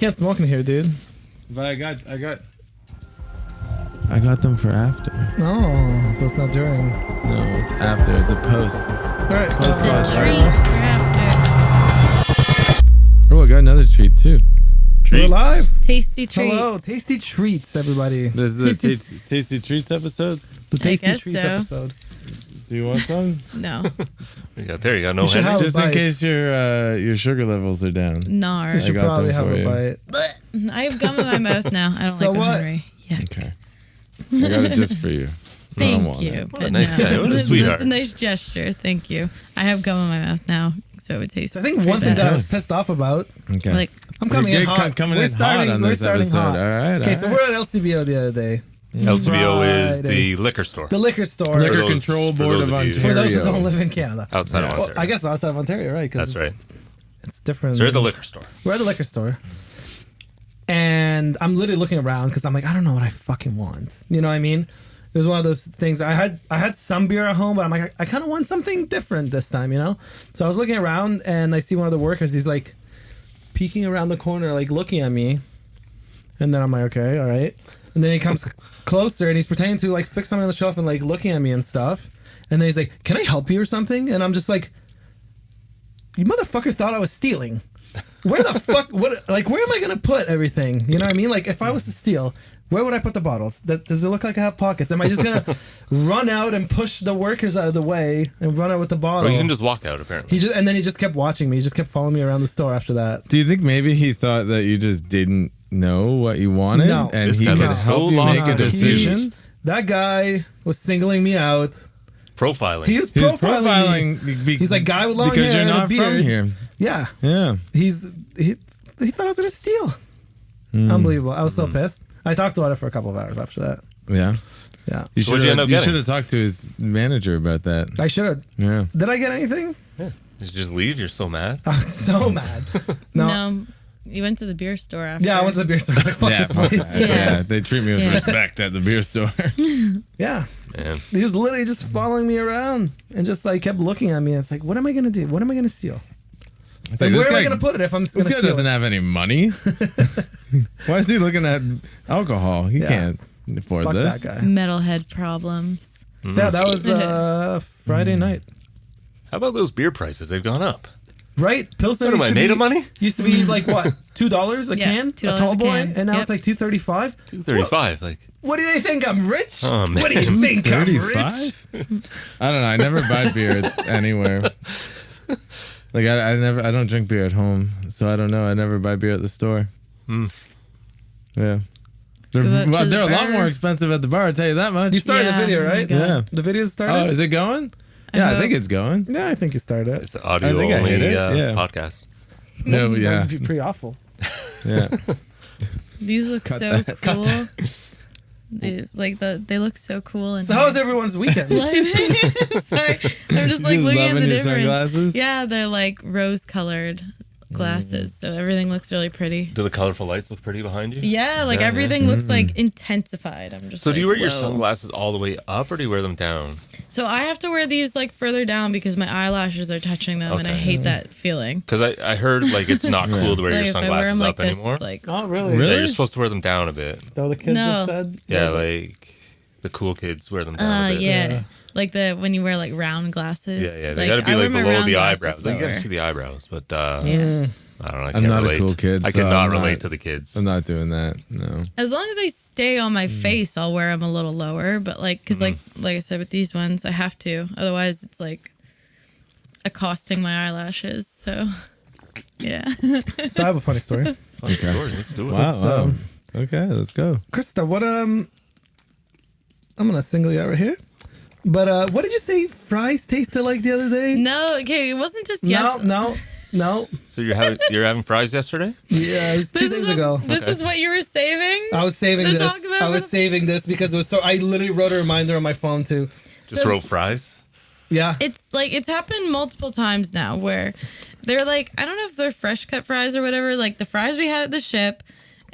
Can't smoke in here, dude. But I got them for after. No, so it's not during. No, it's after. It's a post. All right, It's a treat for after. Oh, I got another treat too. We're live. Tasty treat. Hello, tasty treats, everybody. This is the tasty treats episode. The tasty guess treats so. episode. Do you want some? No. There you go. No You should Henry. have- Just in bite. case your sugar levels are down. Nar. You should got probably them have for a you. bite. I have gum in my mouth now. I don't So like what? Henry. Yeah. Okay. I got it just for you. I don't Thank want you. it. What a nice guy. What a sweetheart. That's a nice gesture. Thank you. I have gum in my mouth now, so it would taste. I think one thing that I was pissed off about. Okay. like I'm coming in You're hot. coming we're in starting, hot on we're this starting episode. hot. All right. Okay, so we're at LCBO the other day. LCBO is Friday. the liquor store. The liquor store. Liquor those- Control for Board those of of you- Ontario. For those that don't live in Canada. Outside of Well, Ontario. I guess outside of Ontario, right? That's right. It's different. So you're at the liquor store. We're at the liquor store. And I'm literally looking around because I'm like, I don't know what I fucking want. You know what I mean? It was one of those things. I had some beer at home, but I'm like, I kind of want something different this time, you know? So I was looking around and I see one of the workers. He's like peeking around the corner, like looking at me. And then I'm like, okay, all right. And then he comes closer and he's pretending to like fix something on the shelf and like looking at me and stuff. And then he's like, can I help you or something? And I'm just like, you motherfuckers thought I was stealing. Where the fuck? What? Like, where am I gonna put everything? You know what I mean? Like, if I was to steal, where would I put the bottles? Does it look like I have pockets? Am I just gonna run out and push the workers out of the way and run out with the bottle? Well, you can just walk out, apparently. And then he just kept watching me. He just kept following me around the store after that. Do you think maybe he thought that you just didn't know what you wanted? No. And This he guy could looks so help you lost make a and decision? confused. That guy was singling me out. Profiling. He was He's profiling. profiling He's like, guy with long because hair you're and a not from beard. here. Yeah. Yeah. He thought I was gonna steal. Unbelievable. I was so pissed. I talked about it for a couple of hours after that. Yeah. Yeah. You So what'd you end up you getting? should have talked to his manager about that. I should have. Yeah. Did I get anything? Did you just leave? You're so mad. I was so mad. No. No. You went to the beer store after. Yeah, I went to the beer store. I was like, fuck this fuck place. that. Yeah. They treat me with Yeah. respect at the beer store. Yeah. Man. He was literally just following me around and just like kept looking at me. It's like, what am I gonna do? What am I gonna steal? It's Like, like, where am I guy- gonna put it if I'm just This gonna guy steal doesn't it? have any money. Why is he looking at alcohol? He Yeah. can't afford Fuck this. that guy. Metalhead problems. So yeah, that was Friday night. How about those beer prices? They've gone up. Right? Pilsner What am used I, to made be- of money? Used to be like what? $2 a Yeah, can? $2 a tall a boy? can. And now Yep. it's like $2.35? $2.35. Like, What do you think? I'm rich? Oh, man. What do you think? I'm rich? 35? I don't know. I never buy beer anywhere. Like I don't drink beer at home, so I don't know. I never buy beer at the store. Yeah. Go out to the They're a lot bar. more expensive at the bar, I'll tell you that much. You started Yeah, the video, oh my right? God. Yeah. The video started? Oh, is it going? Yeah, I hope. think it's going. Yeah, I think you started it. it's an audio I think I only hit it, yeah. podcast. No, That yeah. would be pretty awful. Yeah. These look so cool. They look so cool. And So how was everyone's weekend? Sorry, I'm just like Just looking at loving the your difference. sunglasses? Yeah, they're like rose-colored glasses, so everything looks really pretty. Do the colorful lights look pretty behind you? Yeah, like everything looks like intensified. I'm just. So like, do you wear your whoa. sunglasses all the way up or do you wear them down? So I have to wear these like further down because my eyelashes are touching them, and I Okay. hate that feeling. Because I heard like it's not cool to wear Like your if I wear sunglasses them like up this, anymore. it's like Oh, really? Really? Yeah, you're supposed to wear them down a bit. So the kids No. have said? Yeah, like the cool kids wear them down a bit. yeah. Like when you wear like round glasses. Yeah, they gotta be I wear like my below round the glasses eyebrows. Like, you gotta lower. see the eyebrows, but Yeah. I don't know. I I'm can't not a relate. cool kid, I so cannot I'm not- relate to the kids. I'm not doing that. No. As long as they stay on my face, I'll wear them a little lower. But like, because like I said with these ones, I have to. Otherwise, it's like accosting my eyelashes. So, yeah. So I have a funny story. Funny story. Let's do it. Wow. Okay, let's go. Krista, what I'm gonna single you out right here. But what did you say fries tasted like the other day? No, okay, it wasn't just yes. No. So you're having fries yesterday? Yeah, it was 2 days ago. This is what you were saving. I was saving To this. talk about I was saving this because it was so. I literally wrote a reminder on my phone too. Just So- wrote fries? Yeah. It's happened multiple times now where they're like, I don't know if they're fresh cut fries or whatever. Like the fries we had at the ship,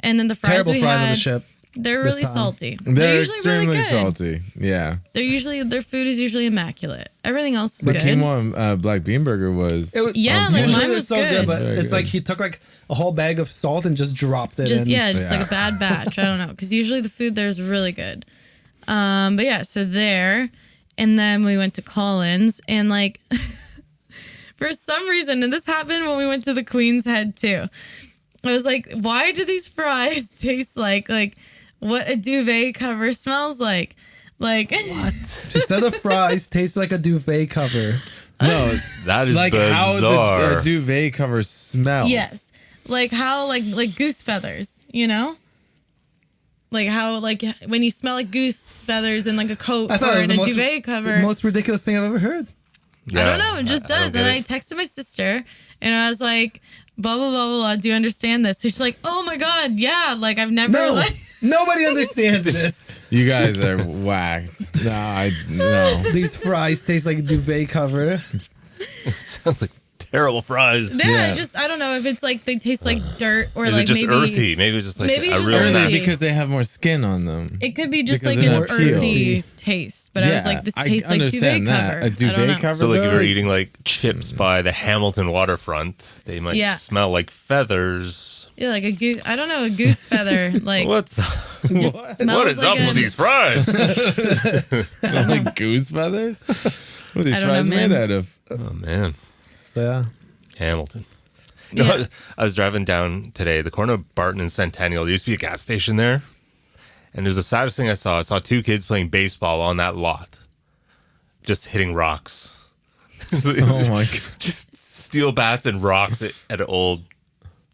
and then the fries Terrible we fries had on the ship. They're really time. salty. They're usually really extremely good. salty. Yeah. Their food is usually immaculate. Everything else is The good. quinoa black bean burger was. Yeah, like Usually mine they're was so good. good, but Very it's good. like he took like a whole bag of salt and just dropped it Just in. like a bad batch. I don't know, because usually the food there is really good. But yeah, so there, and then we went to Collins, and like for some reason, and this happened when we went to the Queen's Head too. I was like, why do these fries taste like what a duvet cover smells like? Like what? She said the fries taste like a duvet cover. No, That is like bizarre. how the duvet cover smells. Yes, like how like goose feathers, you know. Like how like when you smell like goose feathers in like a coat I thought or it was in the a duvet cover. The most ridiculous thing I've ever heard. I don't know. It just I don't does. get And I it. texted my sister and I was like, blah, blah, blah, blah, blah. Do you understand this? So she's like, oh my God. Yeah. Like I've never No, like. nobody understands this. You guys are whacked. No. These fries taste like a duvet cover. Sounds like terrible fries. Yeah, I don't know if it's like they taste like dirt or Is like it just maybe earthy? Maybe it's just like maybe a it's just real earthy. nice. Because they have more skin on them. It could be just Because like they're an more peeled. earthy taste. But I was like, this tastes like duvet understand that. cover. A I don't duvet know. cover. So like if though, you're eating like chips by the Hamilton waterfront, they might Yeah. smell like feathers. Yeah, like a goose. I don't know, a goose feather. Like What's just smells what is like up with these fries? smell like goose feathers. What are these I don't know, fries man. made out of? Oh man, So yeah. Hamilton. Yeah. No, I was driving down today, the corner of Barton and Centennial. There used to be a gas station there. And it was the saddest thing I saw. I saw two kids playing baseball on that lot. Just hitting rocks. Oh my god! Just steel bats and rocks at an old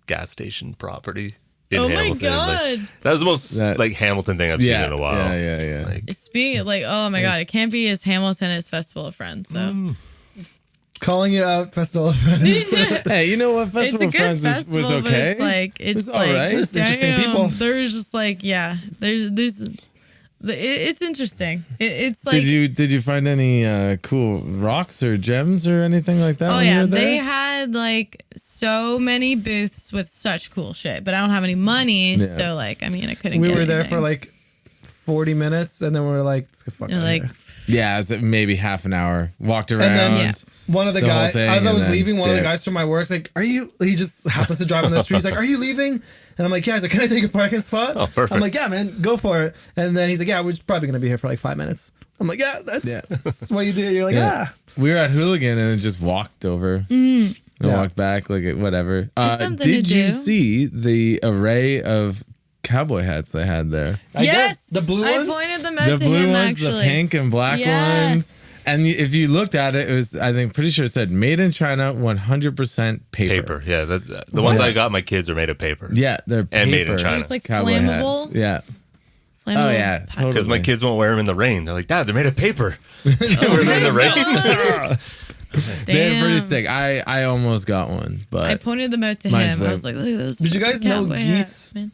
gas station property in Oh my Hamilton. Like, God. that was the most That- like Hamilton thing I've seen in a while. Yeah. Like, speaking of, like, oh my God, it can't be as Hamilton as Festival of Friends. So Calling you out, Festival of Friends. Hey, you know what? it's Festival a of good Friends festival, was okay. but it's was like all right. There's interesting people. There's just like it's interesting. It's like Did you find any cool rocks or gems or anything like that? oh when you yeah, were there? they had like so many booths with such cool shit, but I don't have any money, Yeah. so like I mean I couldn't. We get were there anything. for like 40 minutes, and then we were like, let's get fuck You're out of like, here. Yeah, it was maybe half an hour. Walked around. And then Yeah. one of the The whole guys, thing, as I and was then leaving, one of the dip. guys from my work's like, "Are you?" He just happens to drive on the street. He's like, "Are you leaving?" And I'm like, "Yeah." He's like, "Can I take a parking spot?" Oh, perfect. I'm like, "Yeah, man, go for it." And then he's like, "Yeah, we're probably gonna be here for like 5 minutes." I'm like, "Yeah, that's what you do." You're like, Yeah. "Ah." We were at Hooligan and just walked over. And Yeah. walked back, like whatever. something Did to you do. see the array of cowboy hats they had there? I yes, did. The blue I ones. pointed them out The to blue him ones, actually. the pink and black Yes. ones. And if you looked at it, it was, I think, pretty sure it said made in China, 100% paper. paper. Yeah, the ones I got, my kids are made of paper. Yeah, they're And made in paper China. Just like cowboy flammable. hats. Yeah. Flammable Oh, yeah, pack- totally. Because my kids won't wear them in the rain. They're like, Dad, they're made of paper. Wear them in the rain. They're pretty Damn. sick. I almost got one, but I pointed them out to Mine's him. I way- was like, look at those. Did you guys fucking know cowboy geese- hats, man.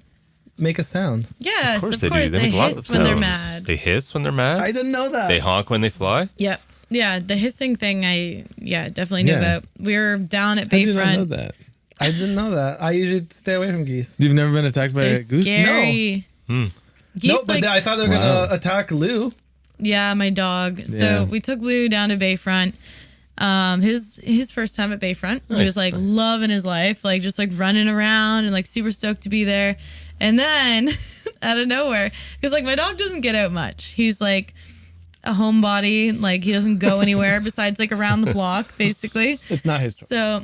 Make a sound. Yes, Of course of they course. do. They make lots hiss of when they're sounds. mad. They hiss when they're mad. I didn't know that. They honk when they fly. Yep. Yeah, the hissing thing I definitely knew Yeah. about. We were down at how did you not know Bayfront. that? I didn't know that. I usually stay away from geese. You've never been attacked by They're a goose? scary. Geese No, but like I thought they were Wow. gonna attack Lou. yeah, my dog. Yeah. So we took Lou down to Bayfront. His first time at Bayfront. He was like loving his life, like just like running around and like super stoked to be there. And then out of nowhere, because like my dog doesn't get out much. He's like a homebody. Like he doesn't go anywhere besides like around the block, basically. It's not his choice. So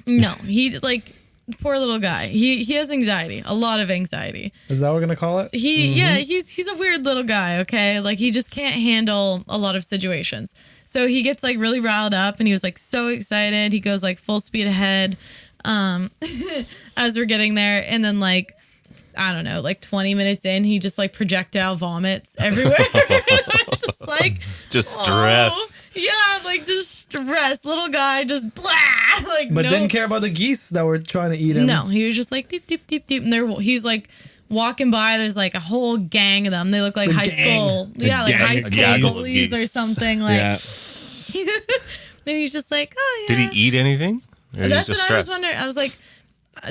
no, he like poor little guy. He has anxiety, a lot of anxiety. Is that what we're gonna call it? He's a weird little guy, okay? Like he just can't handle a lot of situations. So he gets like really riled up and he was like so excited. He goes like full speed ahead as we're getting there, and then like I don't know, like 20 minutes in, he just like projectile vomits everywhere. Just like Just stressed. oh, yeah, like just stressed. Little guy just blah like But no. didn't care about the geese that were trying to eat him. No, he was just like deep, deep, deep, deep. And he's like walking by. There's like a whole gang of them. They look like high school, like gang high of school gaggle of bullies or geese. something. Like, Yeah. then he's just like, oh yeah. Did he eat anything? Or he was That's just what I was stressed? wondering. I was like,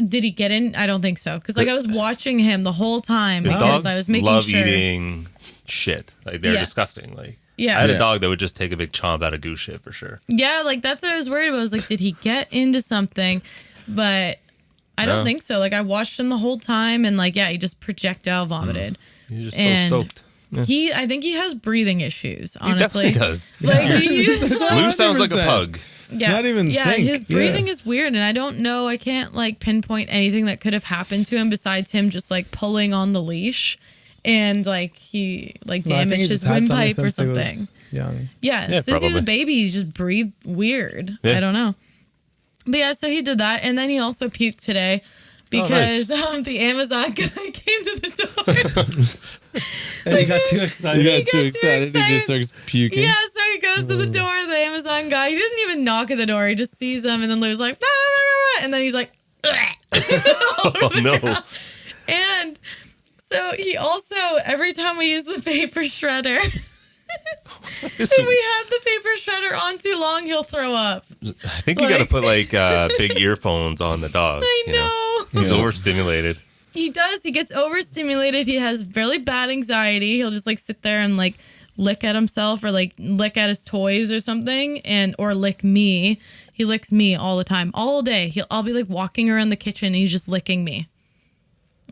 Did he get in? I don't think so. Because like I was watching him the whole time His because dogs I was making love sure. eating shit. Like they're Yeah. disgusting. Like Yeah. I had Yeah. a dog that would just take a big chomp out of Goose shit for sure. Yeah, like that's what I was worried about. I was like, did he get into something? But I don't No. think so. Like I watched him the whole time, and like he just projectile vomited. You're just And so stoked. I think he has breathing issues. He Honestly, definitely does. like Lou sounds like a 100%. pug. yeah, Not even yeah. think. His breathing Yeah. is weird, and I don't know. I can't like pinpoint anything that could have happened to him besides him just like pulling on the leash, and like he like No, I think damaged he his just had something windpipe or since he was something. young. Yeah, Yeah, since he was a probably. baby, he's just breathed weird. Yeah. I don't know. But yeah, so he did that, and then he also puked today because the Amazon guy came to the door. And he got too excited. You got got too too excited. He just excited. starts puking. Yeah, so he goes to the door, the Amazon guy. He doesn't even knock at the door. He just sees him, and then Lou's like, "Bah, bah, bah, bah," and then he's like, Oh no. and so he also, every time we use the paper shredder, if we have the paper shredder on too long, he'll throw up. I think you got to Like- put like big earphones on the dog. I you know. He's Yeah. overstimulated. He does. He gets overstimulated. He has really bad anxiety. He'll just like sit there and like lick at himself or like lick at his toys or something, and or lick me. He licks me all the time, all day. I'll be like walking around the kitchen and he's just licking me.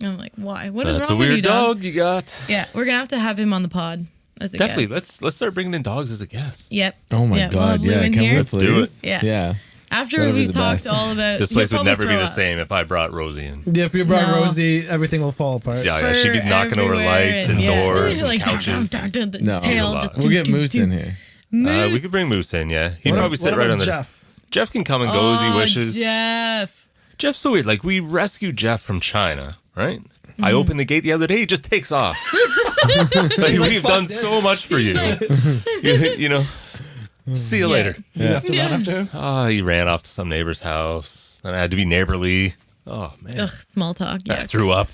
And I'm like, why? What is That's a wrong with weird you, dog? dog you got. Yeah, we're gonna have him on the pod as a Definitely. guest. Let's start bringing in dogs as a guest. Yep. Oh my Yeah, we'll have god! Lou Yeah, in can here. we Let's do please? Yeah. Yeah. After That'd be we've the talked best. all about This he'll place would probably never be throw the up. same if I brought Rosie in. Yeah, if you brought No. Rosie, everything will fall apart. Yeah, yeah. She'd be Fur knocking over everywhere lights and doors and like, couches. The No. tail There's a just lot. We'll get Moose in here. Moose. We could bring Moose in, yeah. He'd What probably about- sit what right about on the. Jeff? Jeff can come and go as he wishes. Jeff. Jeff's so weird. Like, we rescued Jeff from China, right? Mm-hmm. I opened the gate the other day, he just takes off. Like, we've done so much for you. You know? See you later. You have to Yeah. run after him? Oh, he ran off to some neighbor's house. And I had to be neighborly. Oh, man. Ugh, small talk. I Yeah. threw up.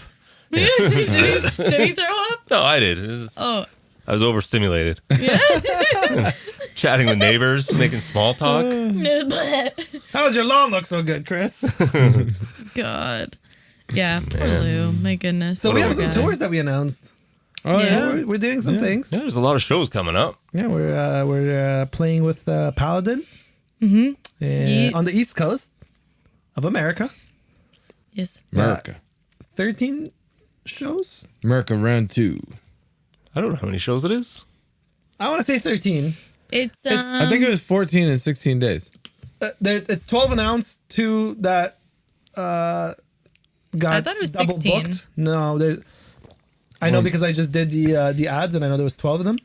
did he throw up? No, I did. Oh, I was overstimulated. Chatting with neighbors, making small talk. How does your lawn look so good, Chris? God. Yeah, poor Lou. My goodness. So we have Poor some guy. tours that we announced. Oh Yeah. yeah. We're doing some things. Yeah, there's a lot of shows coming up. Yeah, we're playing with Paladin Yeah. on the East Coast of America. Yes. Merca. 13 shows. Merca round 2. I don't know how many shows it is. I want to say 13. It's I think it was 14 and 16 days. It's 12 announced, 2 that got I thought it was double 16. booked. No, I know because I just did the ads and I know there was 12 of them.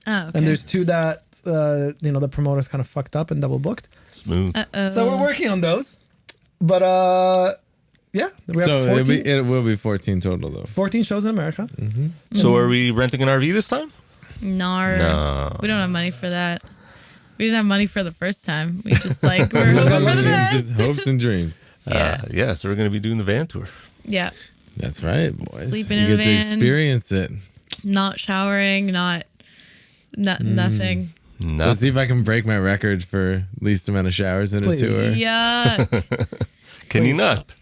Oh, okay. And there's 2 that the promoters kind of fucked up and double booked. Smooth. So we're working on those. But yeah, we have So 14, it will be 14 total though. 14 shows in America. So are we renting an RV this time? No. We don't have money for that. We didn't have money for the first time. We just like, we're hoping for the best. Just hopes and dreams. Yeah. So we're going to be doing the van tour. Yeah. That's right, boys. Sleeping you in the get to van. experience it. Not showering, nothing. Let's Nothing. see if I can break my record for least amount of showers in Please. a tour. Yuck. Can you not?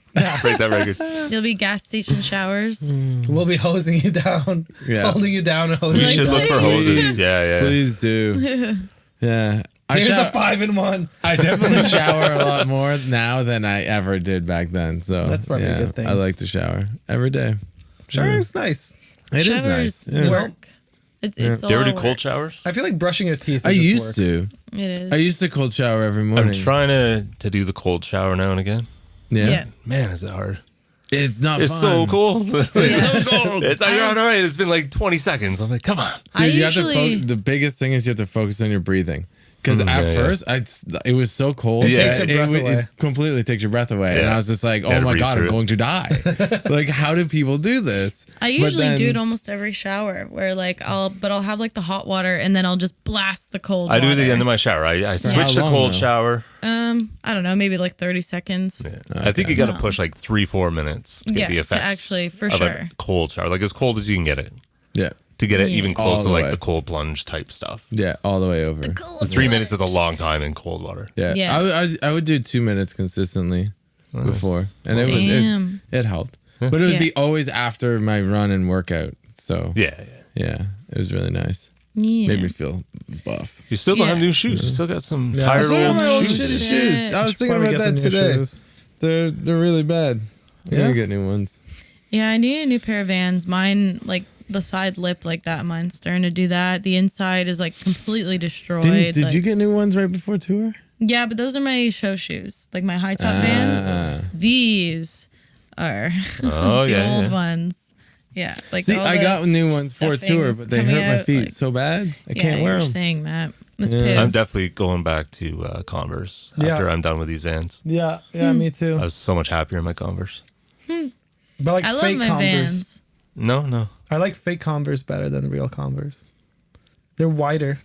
Break that record. There'll be gas station showers. We'll be hosing you down, Yeah. holding you down, and hosing We you should down. look for hoses. Yeah. Please do. Yeah. Here's shower- a 5-in-1. I definitely shower a lot more now than I ever did back then. So That's probably a good thing. I like to shower every day. Shower's nice. It is Showers nice. Yeah. work. It's a Do you ever lot do of cold work. showers? I feel like brushing your teeth. I is just used work. to. It is. I used to cold shower every morning. I'm trying to do the cold shower now and again. Yeah. Yeah. Man, is it hard. It's not It's fun. so cold. It's so cold. It's like, all right, it's been like 20 seconds. I'm like, come on. I Dude, you have usually, to the biggest thing is you have to focus on your breathing. Because at yeah. first, it was so cold. It takes that your breath away. It completely takes your breath away. And Yeah. I was just like, Gotta oh my breathe God, I'm through it. going to die. Like, how do people do this? I But usually then- do it almost every shower where like I'll have like the hot water and then I'll just blast the cold I do it at water. the end of my shower. I how switch to long, cold though? shower. I don't know, maybe like 30 seconds. I think you got to No. push like 3-4 minutes to get Yeah, the to effects. actually, for of sure. a cold shower, like as cold as you can get it, Yeah. to get it even All close to the like way. the cold plunge type stuff. Yeah. All the way over. Cold 3 minutes is a long time in cold water. Yeah. Yeah. I would do 2 minutes consistently. before, and Damn. it helped. But it would Yeah. be always after my run and workout. So Yeah. it was really nice. Yeah. Made me feel buff. You still don't Yeah. have new shoes. You still got some Yeah. I tired still have old my old shoes. shitty Shit. shoes. I was Should thinking probably about get that some new today. shoes. They're really bad. I'm Yeah? gonna get new ones. Yeah, I need a new pair of Vans. Mine, like the side lip like that. Mine's starting to do that. The inside is like completely destroyed. Did like- you get new ones right before tour? Yeah, but those are my show shoes, like my high top Vans. These are Oh, the yeah, old yeah. ones. Yeah, like See, all I the got new ones for tour, stuffings but they coming hurt my out, feet like- so bad. I Yeah, can't wear you're them. saying that. That's Yeah. pig. I'm definitely going back to Converse Yeah. after I'm done with these Vans. Yeah, me too. I was so much happier in my Converse. But like I love fake my Converse. Vans. No. I like fake Converse better than real Converse. They're wider.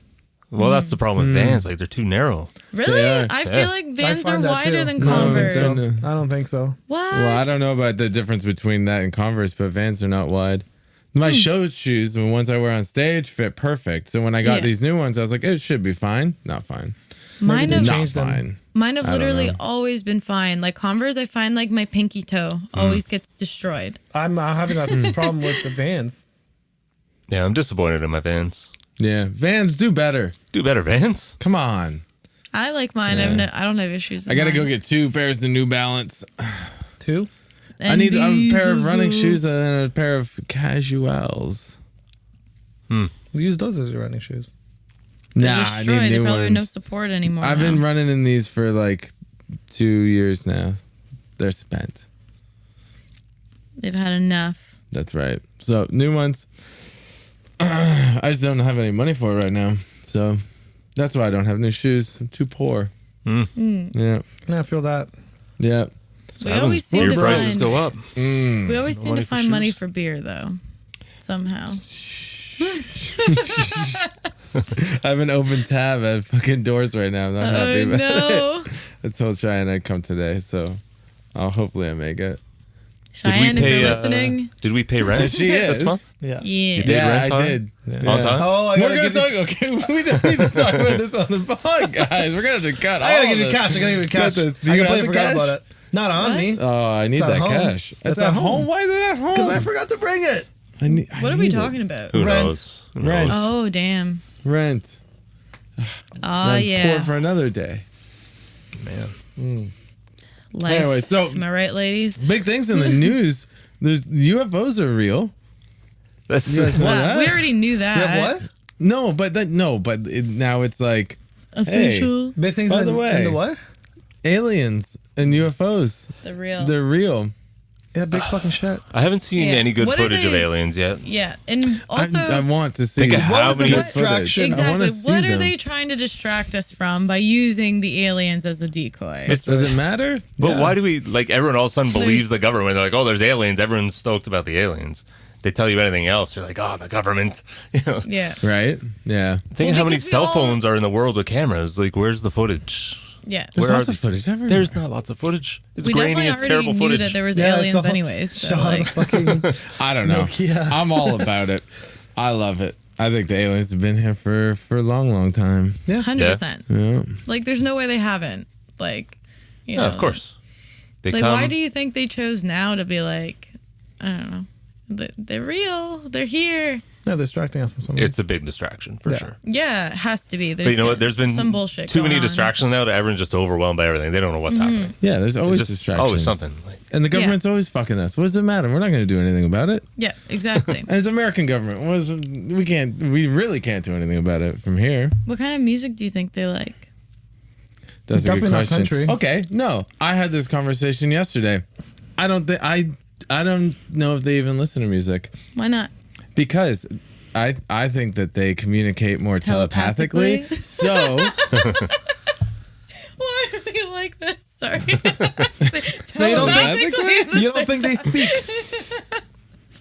Well, that's the problem with Vans. Like, they're too narrow. Really? They are. I Yeah. feel like Vans are find that wider too. than No, I don't think Converse. so. I don't think so. What? Well, I don't know about the difference between that and Converse, but Vans are not wide. My show shoes, the ones I wear on stage, fit perfect. So when I got Yeah. these new ones, I was like, it should be fine. Not fine. Mine they have Not changed them. fine. Mine have I don't literally know. always been fine. Like Converse, I find like my pinky toe always gets destroyed. I'm having that problem with the Vans. Yeah, I'm disappointed in my Vans. Yeah. Vans, do better. Do better, Vans. Come on. I like mine. Yeah. I don't have issues. With I got to mine. go get 2 pairs of New Balance. Two? I need a these pair of is running good. shoes and then a pair of casuals. Use those as your running shoes. They're Nah, I destroyed. need They new probably have no ones. support anymore. I've now. been running in these for like 2 years now. They're spent. They've had enough. That's right. So new ones. I just don't have any money for it right now. So that's why I don't have new shoes. I'm too poor. Yeah. Yeah, I feel that. Yeah. We always seem Beer to prices find. go up. We always seem money to for find money shoes. for beer though. Somehow. I have an open tab at fucking doors right now. I'm not happy Oh about no. it. I told Cheyenne I'd come today, so hopefully I make it. Cheyenne, if pay, you're listening. Did we pay rent She this is. month? Yeah. Yeah. did Yeah, rent I on? did. Yeah. On time? Oh, I We're gotta gonna give you, talk. Okay, we don't need to talk about this on the pod, guys. We're gonna have to cut. I gotta all give you this. cash. I gotta give you cash. Got this. Do I you completely have the forgot cash? about it. Not on What? me. Oh, I need It's at that home. cash. It's It's at at home. home. Why is it at home? Because I forgot to bring it. What are we talking about? Who Rent. knows? Who Rent. knows? Oh damn. Rent. Oh Then yeah. Pour for another day. Man. Life. Anyway, so- am I right, ladies? Big things in the news. There's UFOs are real. That's You guys know Wow, that? we already knew You that. have what? No, but now it's like Official. Big things By in the way- in the what? aliens and UFOs. The real. They're real. Yeah, big fucking shit. I haven't seen Yeah. any good What are footage of they- aliens yet. Yeah, and also I want to see Think of how was the many good footage. distraction? I want exactly to see what are them. they trying to distract us from by using the aliens as a decoy? Does it matter? But Yeah. why do we like everyone all of a sudden There's- believes the government? They're like, oh, there's aliens. Everyone's stoked about the aliens. They tell you anything else, you're like, oh, the government. You know, Yeah, Right? Yeah. think Well, how many because we cell all- phones are in the world with cameras. Like, where's the footage? yeah. There's Where lots are of they? footage everywhere. There's not lots of footage. It's We grainy. definitely It's already terrible knew footage. that there was Yeah, it's aliens all anyways. So Sean like, fucking I don't know. Nokia. I'm all about it. I love it. I think the aliens have been here for a long, long time. 100%. Yeah. Like, there's no way they haven't. Like, you know, Yeah, of course. They Like, come. why do you think they chose now to be like, I don't know, they're real, they're here? No, they're distracting us from something. It's a big distraction for Yeah. sure. Yeah, it has to be. But you know what? There's been some bullshit. too many going on. distractions now that everyone's just overwhelmed by everything. They don't know what's happening. Yeah, there's always It's just distractions. always something. Like, And the government's always fucking us. What does it matter? We're not going to do anything about it. Yeah, exactly. And it's American government. We really can't do anything about it from here. What kind of music do you think they like? That's a good Definitely not question. country. Okay, no. I had this conversation yesterday. I don't know if they even listen to music Why not? because I think that they communicate more telepathically. So Why do we like this? Sorry. They don't- Telepathically? You don't think they speak?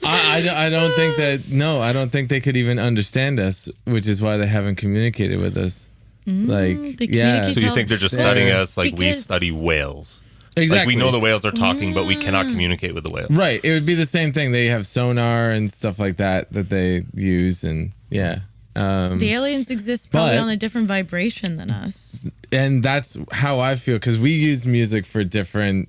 I don't think that. No, I don't think they could even understand us, which is why they haven't communicated with us. they yeah, communicate so you think they're just studying us like we Because- study whales? exactly. Like we know the whales are talking, but we cannot communicate with the whales. Right. It would be the same thing. They have sonar and stuff like that they use, and yeah, The aliens exist probably but- on a different vibration than us. And that's how I feel, because we use music for different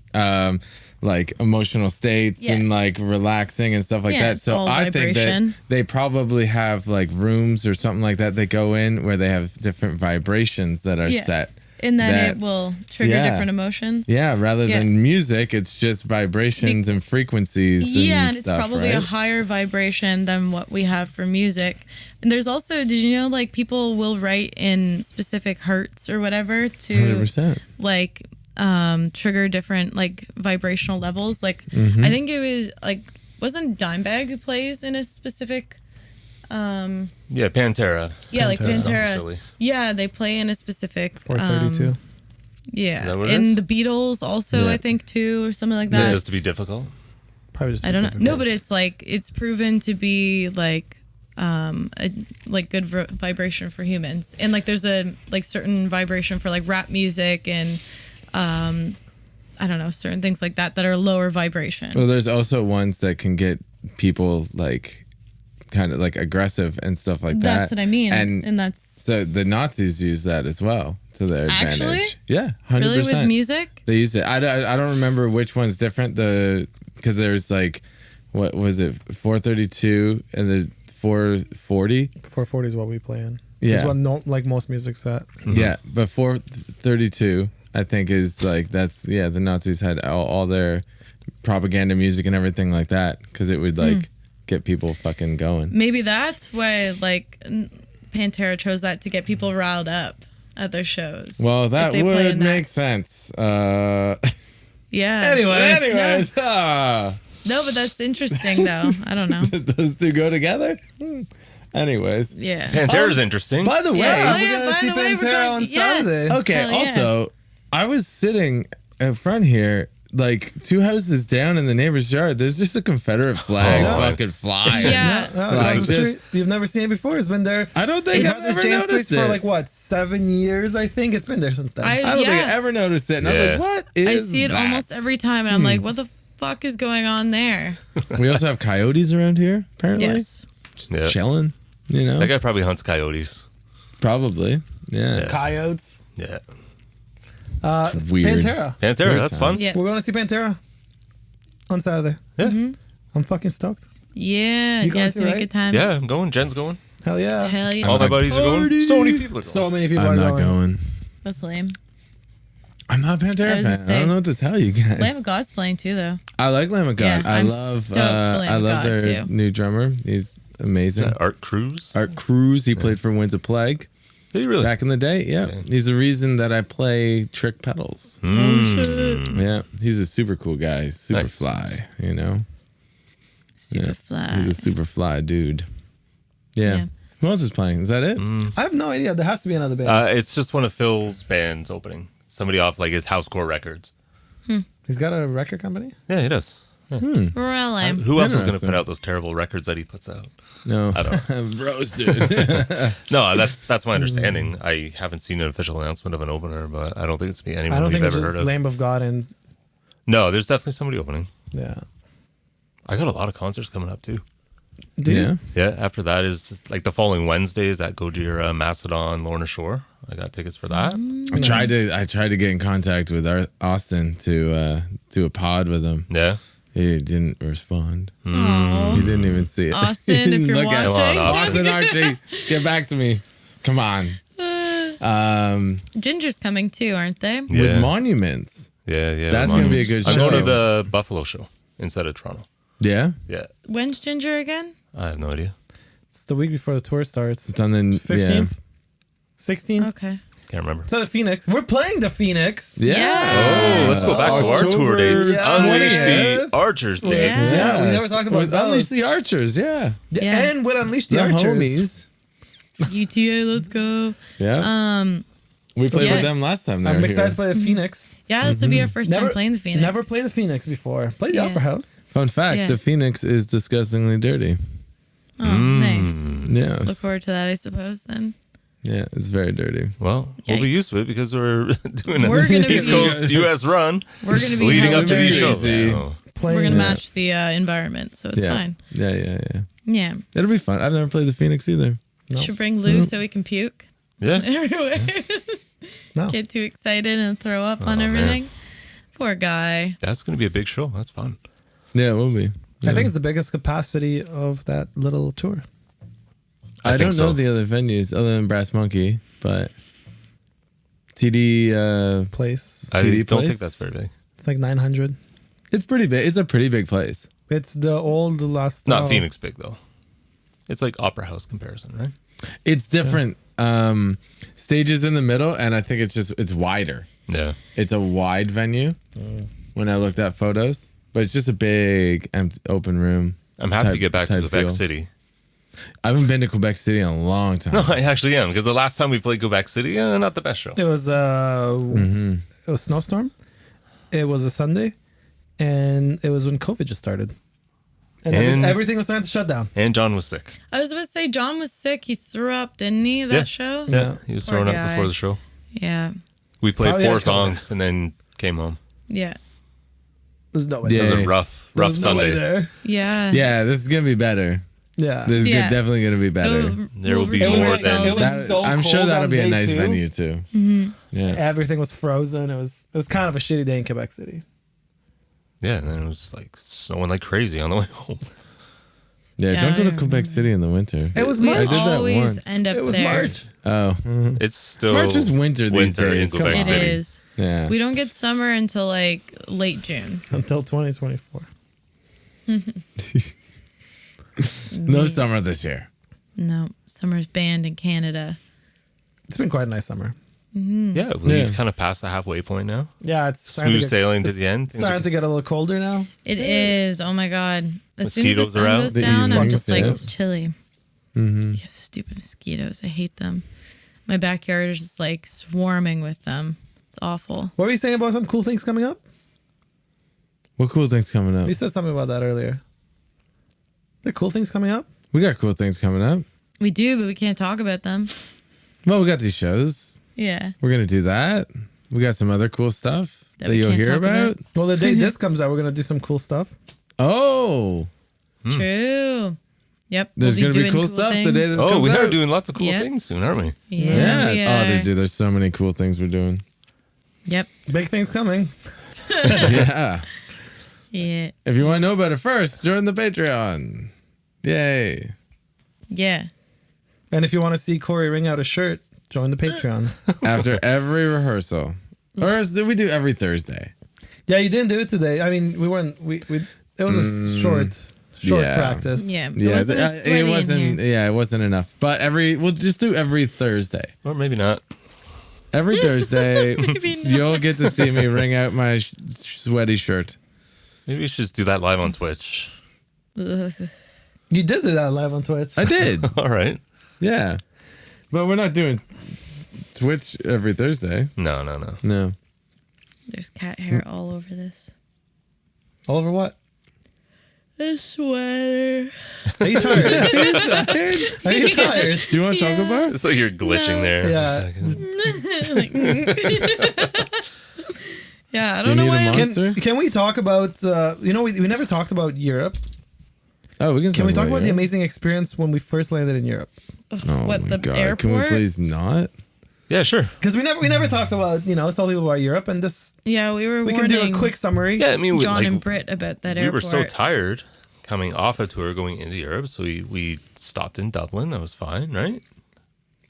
like emotional states and Yes. like relaxing and stuff like Yeah, that. it's So all I think vibration. that they probably have like rooms or something like that they go in where they have different vibrations that are Yeah. set. And then that- it will trigger Yeah. different emotions. Yeah, rather Yeah. than music, it's just vibrations and frequencies. Yeah, and and it's stuff, probably right? a higher vibration than what we have for music. And there's also, did you know, like people will write in specific hertz or whatever to 100%. like trigger different like vibrational levels. Like Mm-hmm. I think it was like, wasn't Dimebag who plays in a specific Yeah, Pantera. yeah, like Something Pantera. silly. Yeah, they play in a specific 432. Yeah, Is that what it and is? the Beatles also, Yeah. I think too, or something like Is it that. just to be difficult? Probably just I don't know. difficult. No, but it's like it's proven to be like a like good vibration for humans, and like there's a like certain vibration for like rap music and I don't know, certain things like that that are lower vibration. Well, there's also ones that can get people like kind of like aggressive and stuff like that. That's what I mean, And and that's so the Nazis use that as well to their Actually? advantage. Yeah, 100%. really with music. They use it. I don't remember which one's different. Because there's like, what was it, 432 and there's 440. 440 is what we play in. Yeah. It's what like most music's at. Yeah, but 432 I think is like the Nazis had all their propaganda music and everything like that because it would like get people fucking going. Maybe that's why like Pantera chose that to get people riled up at their shows. Well, if that they play would in that. make sense. Yeah. Anyways, No, but that's interesting though. I don't know. those two go together. Anyways, Yeah. Pantera's interesting. by the way, Yeah. We're yeah, gonna by see the way, we're Pantera going- on yeah. Saturday. okay. Hell yeah. Also, I was sitting in front here, like 2 houses down in the neighbor's yard. There's just a Confederate flag Oh. fucking flying. Yeah. No, Like across the this- street. You've never seen it before. It's been there. I don't think We've I've had this ever James noticed Street it. for like what 7 years. I think it's been there since then. I don't think I ever noticed it. And I was Yeah. like, what is I see it that? almost every time, and I'm like, what the fuck is going on there? We also have coyotes around here, apparently. Yes. Yeah. Chilling, you know? That guy probably hunts coyotes. Probably. Yeah. Coyotes. Yeah. Weird. Pantera. Pantera, Great that's time. fun. Yeah. We're going to see Pantera on Saturday. Yeah. I'm fucking stoked. Yeah. You going Yeah, it's to, gonna be right? good times. Yeah, I'm going. Jen's going. Hell yeah. Hell yeah. All my buddies are going. Party. So many people are going. So many people I'm are not going. going. That's lame. I'm not a I Pantera was fan. gonna I say, don't know what to tell you guys. Lamb of God's playing too, though. I like Lamb of God. Yeah, I I'm love stoked for Lamb I of love God, their too. new drummer. He's amazing. Is that Art Cruz? Art Cruz, he played for Winds of Plague Did you really? back in the day. Yeah. Okay. He's the reason that I play trick pedals. Oh shit. Yeah. He's a super cool guy. Super Nice. fly, you know? Super fly. He's a super fly dude. Yeah. Yeah. Who else is playing? Is that it? I have no idea. There has to be another band. It's just one of Phil's bands opening. Somebody off like his housecore records. He's got a record company. Yeah, he does. Really? Who else is going to Interesting. put out those terrible records that he puts out? No. I don't Bros, dude. No, that's my understanding. I haven't seen an official announcement of an opener, but I don't think it's I anyone don't we've think it's ever just heard of. Lamb of God and No, there's definitely somebody opening. yeah. I got a lot of concerts coming up too. Dude. Yeah. Yeah, after that is like the following Wednesday is at Gojira Macedon Lorna Shore. I got tickets for that. I tried to get in contact with Austin to do a pod with him. Yeah. He didn't respond. Aw. He didn't even see it. Austin, He didn't if you're look at it. watching. Come on, Austin Archie, get back to me. Come on. Ginger's coming too, aren't they? With Yeah. monuments. Yeah. That's gonna be a good I'm show. going to the Buffalo show instead of Toronto. Yeah. Yeah. When's Ginger again? I have no idea. It's the week before the tour starts. It's on the 15th, 16th. Okay. Can't remember. It's at the Phoenix. We're playing the Phoenix. Yeah. Yeah. Oh, let's go back to our tour October dates. Yeah. Unleash 20th. the Archers dates. Yeah. Yeah, we never talked about with those. Unleash the Archers. Yeah. Yeah. And with Unleash the The Archers. homies. UTA, let's go. Yeah. We played yeah. with them last time. They I'm were excited here. to play the Phoenix. Yeah, this will be our first time playing the Phoenix. Never played the Phoenix before. Played the Yeah. Opera House. Fun fact: Yeah. the Phoenix is disgustingly dirty. Oh, nice. Yes. Look forward to that, I suppose, then. Yeah, it's very dirty. Well, we'll be Yikes. used to it because we're doing We're gonna East be- Coast U.S. run We're going to be leading hella up to these dirty. shows. crazy. So, Playing We're going to match the environment, so it's yeah. fine. Yeah. Yeah. It'll be fun. I've never played the Phoenix either. No. Should bring Lou so he can puke Yeah. everywhere. No. Get too excited and throw up on man. everything. Poor guy. That's going to be a big show. That's fun. Yeah, it will be. I think it's the biggest capacity of that little tour. I think don't know so. the other venues other than Brass Monkey, but TD Place. I TD don't place? think that's very big. It's like 900. it's pretty big. It's a pretty big place. It's the old last. Not Phoenix big, though. It's like Opera House comparison, right? It's different. Stages in the middle, and I think it's wider. Yeah. It's a wide venue when I looked at photos, but it's just a big open room. I'm happy to type- get back to type Quebec feel. City. I haven't been to Quebec City in a long time. No, I actually am, because the last time we played Quebec City, not the best show. It was it was snowstorm. It was a Sunday, and it was when COVID just started, and And- everything was starting to shut down. And John was sick. I was about to say, John was sick. He threw up, didn't he, that Yeah. show? Yeah. He was Poor throwing up guy. before the show. Yeah. We played Probably four had COVID. songs and then came home. Yeah. There's no way. Yeah. It was there. a rough There's no way Sunday. there. Yeah. Yeah, this is gonna be better. Yeah. This is Yeah. definitely gonna be better. There will be It was more like- than it was That- so I'm sure cold that'll on be a day nice 2. venue too. Yeah. Everything was frozen. It was kind of a shitty day in Quebec City. Yeah, and then it was like snowing like crazy on the way home. Yeah, Yeah, don't go I to Quebec City in the winter. It was We March. did that always once. end up It was there. March. Oh, It's still March is winter these days. in Quebec Come It on. City. is. Yeah. We don't get summer until like late June. Until 2024. No summer this year. No, summer's banned in Canada. It's been quite a nice summer. Yeah, we've kind of passed the halfway point now. Yeah, it's starting Smooth to get, sailing to the end. Things starting are- to get a little colder now. It is. Oh my god! As soon as the Mosquitoes are sun out. goes The down, I'm evenings, just like yes. chilly. Mm-hmm. Yeah, stupid mosquitoes. I hate them. My backyard is just like swarming with them. It's awful. What were you saying about some cool things coming up? What cool things coming up? You said something about that earlier. There are cool things coming up? We got cool things coming up. We do, but we can't talk about them. Well, we got these shows. Yeah. We're gonna do that. We got some other cool stuff That that we you'll can't hear talk about. about. Well, the day this comes out, we're going to do some cool stuff. Oh, True. Yep. there's we'll gonna be doing cool stuff the day things. this Oh, comes we are out. doing lots of cool Yeah. things soon, aren't we? Yeah. we Oh, are. there's so many cool things we're doing. Yep. Big things coming. Yeah. Yeah. If you want to know about it first, join the Patreon. Yay. Yeah. And if you want to see Corey ring out a shirt, join the Patreon. After every rehearsal. Or did we do every Thursday? Yeah, you didn't do it today. I mean, we weren't. We it was a short yeah. practice. Yeah. It Yeah, wasn't as sweaty it in wasn't. here. Yeah, it wasn't enough. But we'll just do every Thursday. Or maybe not. Every Thursday, Maybe not. you'll get to see me ring out my sweaty shirt. Maybe we should just do that live on Twitch. Ugh. You did do that live on Twitch. I did. All right. Yeah, but we're not doing Twitch every Thursday. No. No. There's cat hair all over this. All over what? The sweater. Are you tired? Are you tired? Do you want a chocolate bar? It's like you're glitching there. Yeah. For a second. Yeah, I Do you don't know need a why. monster? Can we talk about? We never talked about Europe. Oh, we can. Can we talk about the it. amazing experience when we first landed in Europe? Oh What, my the God. airport? Can we please not? Yeah, sure. Because we never talked about tell people about Europe, and this Yeah, we were we can warning do a quick summary. Yeah, I mean, John like, and Britt about that we airport. were so tired coming off a tour going into Europe, so we stopped in Dublin. That was fine, right?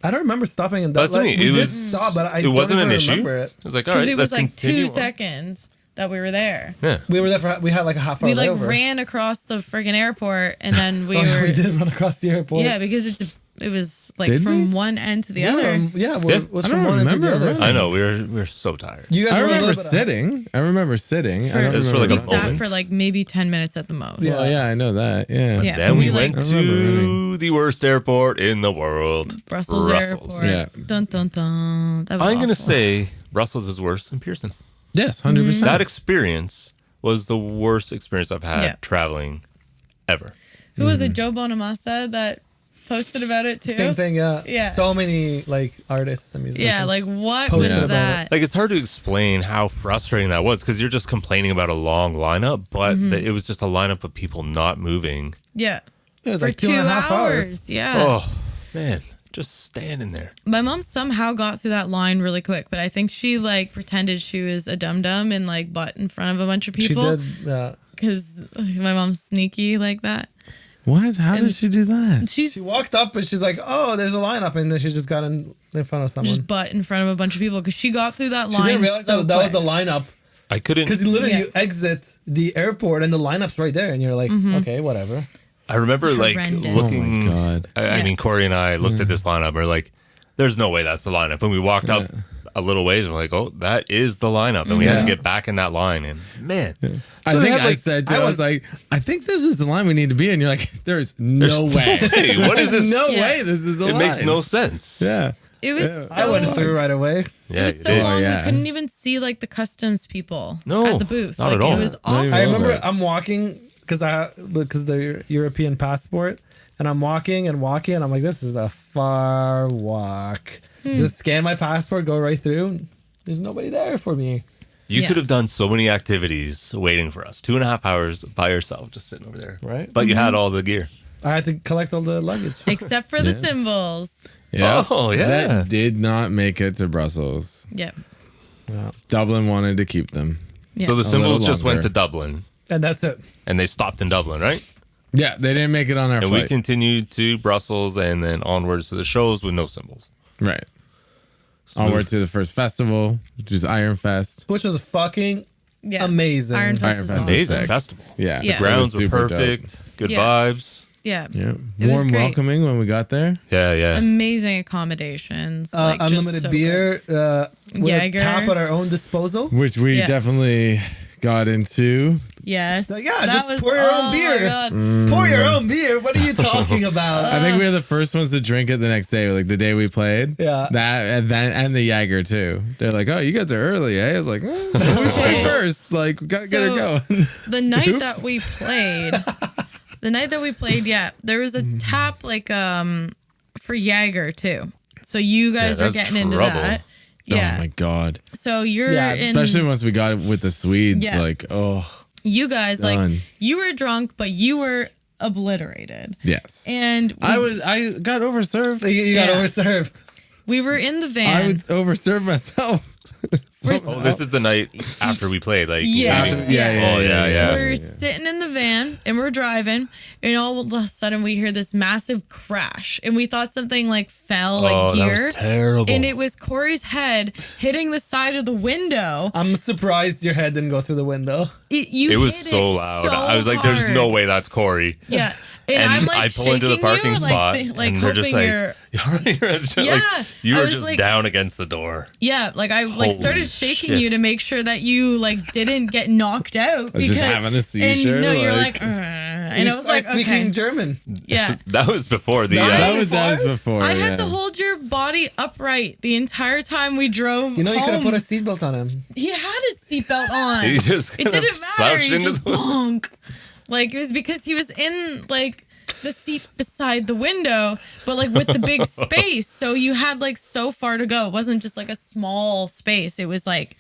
I don't remember stopping in That's Dublin. what I mean. We It did was- stop, but I It don't wasn't even an issue. remember it. It was like, all Because right, it was let's like continue 2 on. seconds that we were there. Yeah. We were there for we had like a half hour. We like layover. ran across the friggin' airport and then we Oh, yeah, were we did run across the airport. yeah, because it was like Did from we? one end to the Yeah, other. yeah, Yeah. it was I from don't one end to the remember other. running. I know we're so tired. You guys I were a remember little bit sitting. I remember sitting. I don't It was for, remember like, we a running. sat moment. for like maybe 10 minutes at the most. Yeah. Oh, yeah, I know that. Yeah. Yeah. Then and we like went I remember to running. the worst airport in the world, Brussels airport. Yeah. Dun dun dun. That was I'm gonna awful. say Brussels is worse than Pearson. Yes, 100%. That experience was the worst experience I've had Yeah. traveling ever. Who was it? Joe Bonamassa that posted about it too? Same thing, yeah. Yeah. So many like artists and musicians. Yeah, like what posted was about that? Like, it's hard to explain how frustrating that was because you're just complaining about a long lineup, but it was just a lineup of people not moving. Yeah. it was For like 2.5 hours. Yeah. Oh, Man, just standing there. My mom somehow got through that line really quick, but I think she like pretended she was a dum-dum and like butt in front of a bunch of people. She did. Because my mom's sneaky like that. What? How did she do that? She She walked up and she's like, "Oh, there's a lineup," and then she just got in front of someone. just butt in front of a bunch of people because she got through that She line. didn't realize so that was the quick. lineup I couldn't. because literally Yeah. you exit the airport and the lineup's right there, and you're like, "Okay, whatever." I remember like Horrendous. looking. Oh my God. I mean, Corey and I looked at this lineup. We're like, "There's no way that's the lineup." And we walked up a little ways. And we're like, "Oh, that is the lineup." And we had to get back in that line. And man, I so they think had, I said to you, I was like, I think this is the line we need to be in. You're like, there's no way. Hey, what is this? No Yeah. way this is the It line. makes no sense. Yeah. It was so, I went through right away. Yeah, it was you so did. long yeah. we couldn't even see like the customs people No, at the booth. not Like at all. it was Not awful. even- I remember Over. I'm walking because the European passport, and I'm walking, and I'm like, this is a far walk. Just scan my passport, go right through. There's nobody there for me. You Yeah. could have done so many activities waiting for us. 2.5 hours by yourself, just sitting over there. Right. But you had all the gear. I had to collect all the luggage. Except for the symbols. Yeah. Oh, yeah. That did not make it to Brussels. Yep. Dublin wanted to keep them. Yeah. So the symbols little just went longer. to Dublin, And that's it. and they stopped in Dublin, right? Yeah, they didn't make it on our And flight. we continued to Brussels and then onwards to the shows with no symbols. Right. Onward to the first festival, which is Iron Fest. Which was fucking Yeah. amazing. Iron Fest Iron was Fest awesome. is Amazing sick. festival. Yeah. Yeah. It Grounds was were super perfect. dope. Good Yeah. vibes. Yeah. Yeah. It was Warm great. welcoming when we got there. Yeah, yeah. Amazing accommodations. Like, just Unlimited so beer. With Jaeger. a tap at our own disposal. Which we Yeah. definitely got into. good. Yes. Like, yeah, That just was- pour your own oh my beer. God. Pour your own beer. What are you talking about? I think we were the first ones to drink it the next day, like the day we played. Yeah. That and the Jaeger too. They're like, "Oh, you guys are early, eh?" I was like, we played first. Like, we gotta get her So- going. The night Oops. that we played, yeah, there was a tap like for Jaeger too. So you guys Yeah, were that's getting into trouble. that. Yeah. Oh my god. So you're Yeah, in, Especially once we got it with the Swedes, Yeah. like, oh you guys like done. you were drunk, but you were obliterated. yes. And I got overserved. You got Yeah. overserved. we were in the I van. would overserve myself. We're- Oh, this is the night after we played. Like, Yeah. maybe- Yeah. Oh, yeah. We're sitting in the van and we're driving, and all of a sudden we hear this massive crash, and we thought something like fell, like Oh, that gear, was terrible. and it was Corey's head hitting the side of the window. I'm surprised your head didn't go through the window. You It was hit so it loud. so I was like, "There's hard. no way that's Corey." Yeah. And, And I'm like I pull into the shaking parking you, spot, like and they're just hoping like, you're It's just Yeah, like, you I were was just like- down against the door. yeah, like I like Holy started shaking shit. you to make sure that you like didn't get knocked out. was just having a seizure, And no, you're like- like, and You I was start like, speaking okay, German. yeah. That was before the. That was before. I yeah. had to hold your body upright the entire time we drove. You know, you could have home. put a seatbelt on him. He had his seatbelt on. He just It kind of didn't matter. slouched He into just the- bonk. Like it was because he was in like the seat beside the window, but like with the big space. So you had like so far to go. It wasn't just like a small space. It was like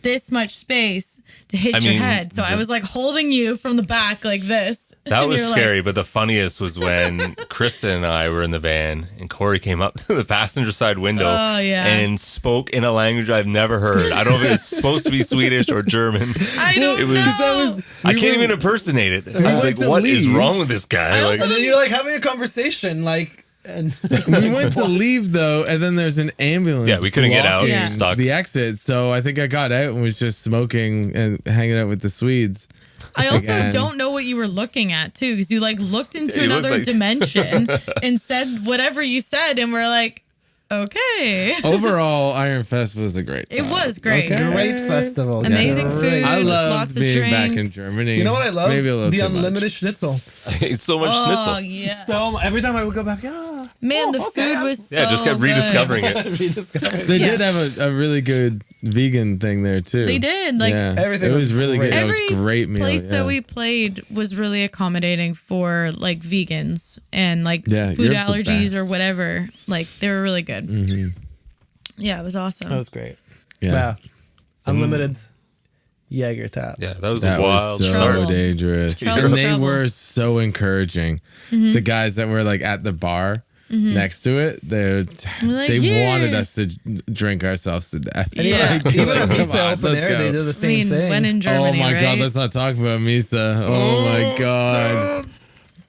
this much space to hit I your mean, head. So I was like holding you from the back like this. That And was you're like- scary, but the funniest was when Krista and I were in the van and Corey came up to the passenger side window Oh, yeah. and spoke in a language I've never heard. I don't know if it's supposed to be Swedish or German. I don't It was- know. I can't even impersonate it. I was went like, to what is leave. wrong with this guy? Like, And then you're like having a conversation, like, and We went to leave though, and then there's an ambulance. Yeah, we couldn't get out. blocking Yeah. Stuck. the exit. So I think I got out and was just smoking and hanging out with the Swedes. I also Again. don't know what you were looking at too, because you like looked into You looked another like- dimension and said whatever you said, and we're like, okay. Overall, Iron Fest was a great It time. was great. Okay. great festival. Amazing Great. food. I Lots love of being back in drinks. Germany. You know what I love? Maybe a little the too unlimited much. schnitzel. I ate so much Oh schnitzel. yeah, So every time I would go back, yeah. man, the okay, food was Yeah, just kept so good. rediscovering it. Rediscovered. They Yeah. did have a really good vegan thing there too. They did, like, yeah. everything It was was really great. good. It was Every a great meal. place yeah. that we played was really accommodating for like vegans and like Yeah, food Europe's the allergies or best. whatever. Like they were really good. Yeah, it was awesome. That was great. yeah. Yeah. Unlimited Jaeger tap. Yeah, that was That a wild was so start. Trouble. dangerous. Trouble, And they trouble. were so encouraging. The guys that were like at the bar, next to it, Like, they "Here." wanted us to drink ourselves to death. Yeah. Even at come Misa on, Open let's Air, go. they did the I same mean, thing. when in Oh Germany, my right? god, let's not talk about Misa. Oh my god.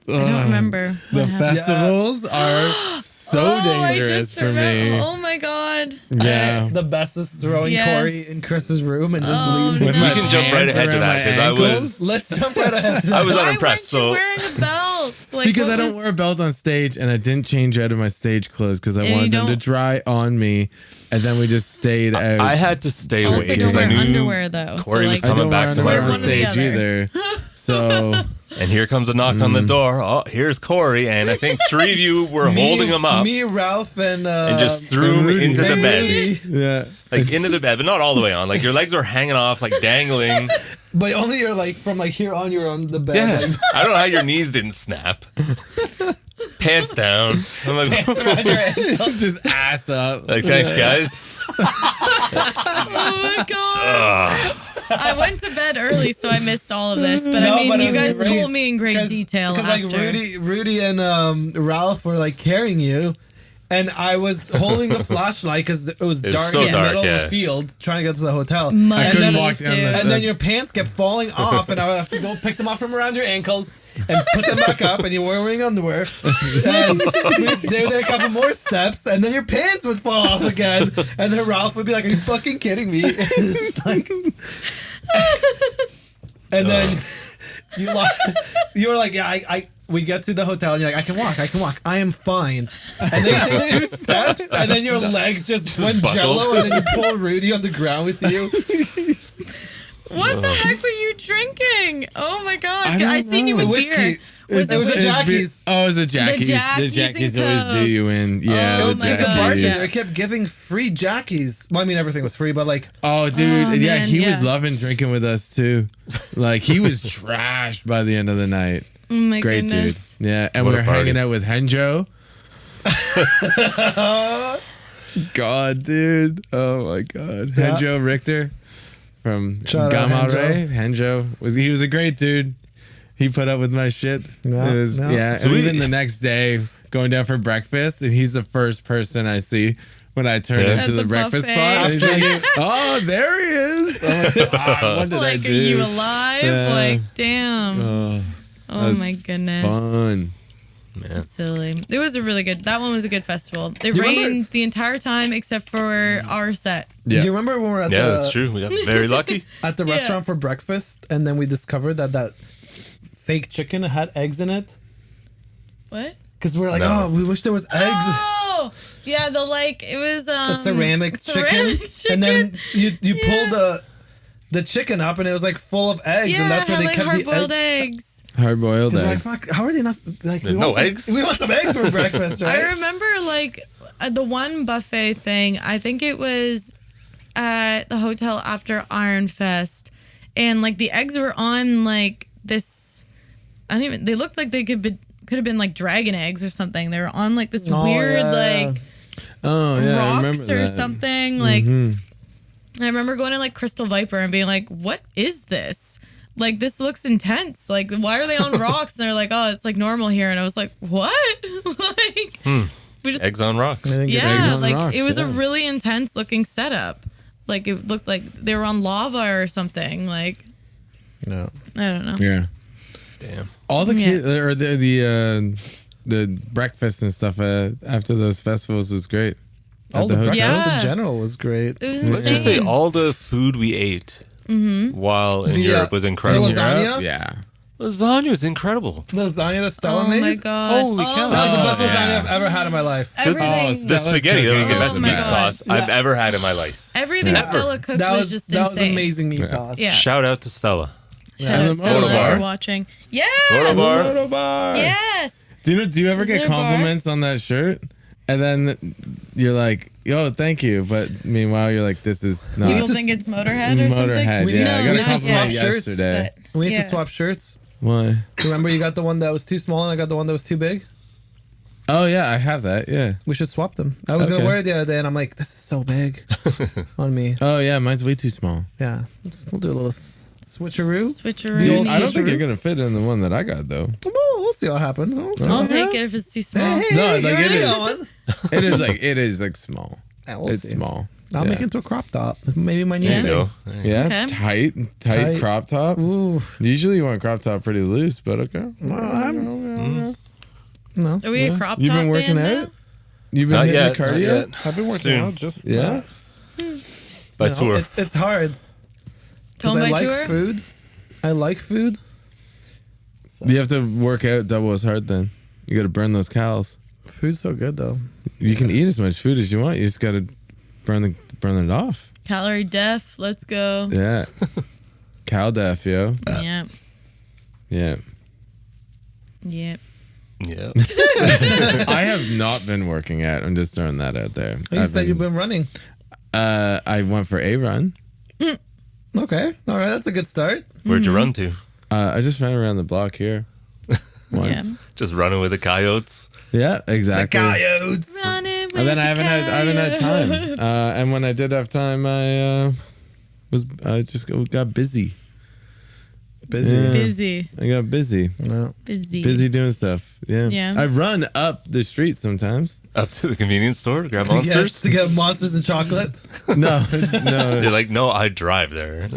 I don't remember. The what happened. festivals are so I dangerous just for remember. me. Oh my god. Yeah. The best is throwing Yes. Corey in Chris's room and just Oh, leave. With no. my You can jump right pants ahead to around that, my 'cause I ankles. was- Let's jump right ahead to that. I was Why unimpressed. weren't you So wearing a belt? Like, Because what I don't was- wear a belt on stage, and I didn't change out of my stage clothes because I And you wanted them to don't- dry on me, and then we just stayed out. I had to stay away Also, don't because I wear knew underwear though. Corey was so, I like, coming don't wear back to underwear my on Wear one or the stage other. either. So And here comes a knock on the door. Oh, here's Corey, and I think 3 of you were holding him up Me, Ralph, and just threw him Rudy. into the and bed, Rudy. yeah, like into the bed, but not all the way on. Like your legs were hanging off, like dangling. But only you're like from like here on, you're on the bed. Yeah, Like, I don't know how your knees didn't snap. Pants down. I'm like, just ass up. like thanks guys. oh my god. I went to bed early, so I missed all of this. But No, I mean, but it you was guys great. told me in great detail Because after. like Rudy and Ralph were like carrying you, and I was holding the flashlight because it was It was dark so in the dark, middle of yeah. the field trying to get to the hotel. Muddy I couldn't too. walk down the- And then your pants kept falling off, and I would have to go pick them off from around your ankles and put them back up, and you were wearing underwear. And they were there a couple more steps, and then your pants would fall off again, and then Ralph would be like, "Are you fucking kidding me?" It's like, and then you were like, "Yeah, I." We get to the hotel, and you're like, I can walk, I am fine." And then you take 2 steps, and then your legs just went buckle. jello, and then you pull Rudy on the ground with you. What the heck were you drinking? Oh my god! I don't I seen you know. with Whiskey. beer. Was It was a It's Jackie's. Oh, it was a Jackie's. The Jackies Jackies and always Coke. do you in. Yeah, Oh it was my The God, bartender yeah. kept giving free Jackies. Well, I mean, everything was free, but like, Oh, dude. Oh, yeah, man, he was yeah. loving drinking with us, too. Like, he was trashed by the end of the night. Oh my Great goodness. dude. Yeah, and What we a were party. hanging out with Henjo. God, dude. Oh, my God. Yeah. Henjo Richter from Shout out Gamare. Henjo. He was a great dude. He put up with my shit. Yeah, It was, yeah. yeah. So and we- even the next day, going down for breakfast, and he's the first person I see when I turn Yeah. into At the the breakfast buffet. spot. And he's like, oh, there he is. I'm like, "Ah, what did I Like, do? are you alive? Yeah. Like, damn. Oh, Oh was my goodness. fun. Man. Silly. It was a really good. That one was a good festival. It you rained remember- the entire time except for our set. Yeah. do you remember when we were at Yeah, the that's true. We got very lucky. at the Yeah. restaurant for breakfast, and then we discovered that fake chicken had eggs in it? What? Because we're like, No. oh, we wish there was eggs. Oh, yeah. It was A ceramic chicken. chicken. And then you pull the chicken up, and it was like full of eggs, yeah, and that's where had they like kept the hard-boiled eggs. eggs. Hard boiled Because like, eggs. fuck, how are they not like? There's we no want some- eggs? We want some eggs for breakfast, right? I remember like the one buffet thing. I think it was at the hotel after Iron Fest, and like the eggs were on like this. I don't even. They looked like they could have been like dragon eggs or something. They were on like this Oh, weird yeah. like Oh, yeah, I remember rocks or that. something. Like I remember going to like Crystal Viper and being like, "What is this? Like this looks intense. Like why are they on rocks?" And they're like, "Oh, it's like normal here." And I was like, "What?" Like we just Eggs on rocks. I think it's eggs yeah, on like rocks, it was a yeah. really intense looking setup. Like it looked like they were on lava or something. Like no. I don't know. Yeah. Damn. All the Yeah. kids, or the breakfast and stuff after those festivals was great. At All the breakfast Yeah. in general was great. It was Let's just say insane. all the food we ate while in The, Europe was incredible. the lasagna? Yeah. Lasagna was incredible. Lasagna that Stella Oh made. my god! Holy cow. That was the my best God. lasagna yeah. I've ever had in my life. Everything, The spaghetti, that was the cooking best Oh my meat God. sauce I've Yeah. ever had in my life. everything Yeah. Stella cooked That was just that insane. was amazing meat sauce. Yeah. Shout out to Stella. Shout And out the Stella Moto if Bar. you're watching. Yeah. Moto Bar. Moto bar. Yes. Do you ever Is get there a bar? compliments on that shirt? And then you're like, yo, thank you. But meanwhile, you're like, this is not People think it's Motorhead or something. Motorhead. We Yeah, I need- got we a need to compliment swap shirts, yesterday. But, We need yeah. to swap shirts. Why? Remember, you got the one that was too small, and I got the one that was too big. Oh, yeah, I have that. Yeah. We should swap them. I was Okay. gonna wear it the other day, and I'm like, this is so big on me. Oh, yeah, mine's way too small. Yeah, we'll do a little Switcheroo. Switcheroo. I don't think you're gonna fit in the one that I got though. Well, we'll see what happens. I'll take it if it's too small. No, like you're it is. going. It is like small. Yeah, we'll It's see. small. I'll make it into a crop top. Maybe my new Yeah. thing. Yeah, Okay. tight Tight. crop top. Ooh. Usually you want crop top pretty loose, but okay. No. Are we a crop top You've been working band out? now? You've been Not hitting yet. the Not cardio? yet. I've been working Soon. out just Yeah. By you know, tour. It's hard. 'Cause Tone I by like tour? food. I like food. You have to work out double as hard then. You got to burn those calories. Food's so good though. You can eat as much food as you want. You just got to burn it off. Calorie deaf. Let's go. Yeah. Cal def, yo. Yeah. Yeah. Yeah. Yeah. I have not been working out. I'm just throwing that out there. You said you've been running. I went for a run. Okay. All right. That's a good start. Where'd you run to? I just ran around the block here once. Yeah. Just running with the coyotes. Yeah, exactly. Coyotes. Running with And then the I haven't had time. coyotes. And when I did have time, I just got busy. Busy. Yeah. Busy. I got busy. No. Busy doing stuff. Yeah. Yeah. I run up the street sometimes. Up to the convenience store to grab To monsters. get monsters and chocolate. No, You're like, no, I drive there.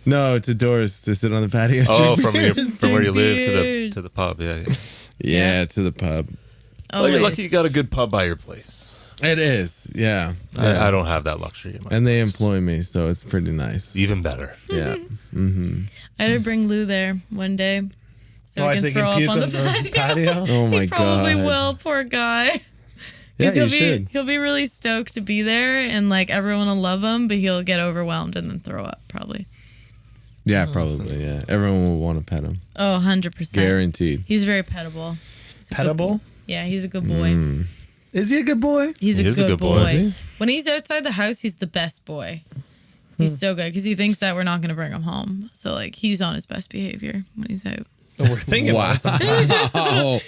no, to Doors to sit on the patio. Oh, drink from your beers. from where you live beers. to the pub. Yeah. Yeah, to the pub. Well, you're Always. lucky you got a good pub by your place. It is. Yeah. I don't have that luxury. In my And they place. employ me, so it's pretty nice. Even better. Yeah. I had to bring Lou there one day so he can throw up on the patio. Oh my He probably god. will, poor guy. Yeah, 'Cause you should. he'll be really stoked to be there and like everyone will love him, but he'll get overwhelmed and then throw up probably. Yeah, probably. Yeah, everyone will want to pet him. Oh, 100%. Guaranteed. He's very pettable. He's a good- Petable? Yeah, he's a good boy. Is he a good boy? He's He a is a good good boy. boy. Is he? When he's outside the house, he's the best boy. He's so good because he thinks that we're not going to bring him home. So like he's on his best behavior when he's out. We're thinking about something. Wow.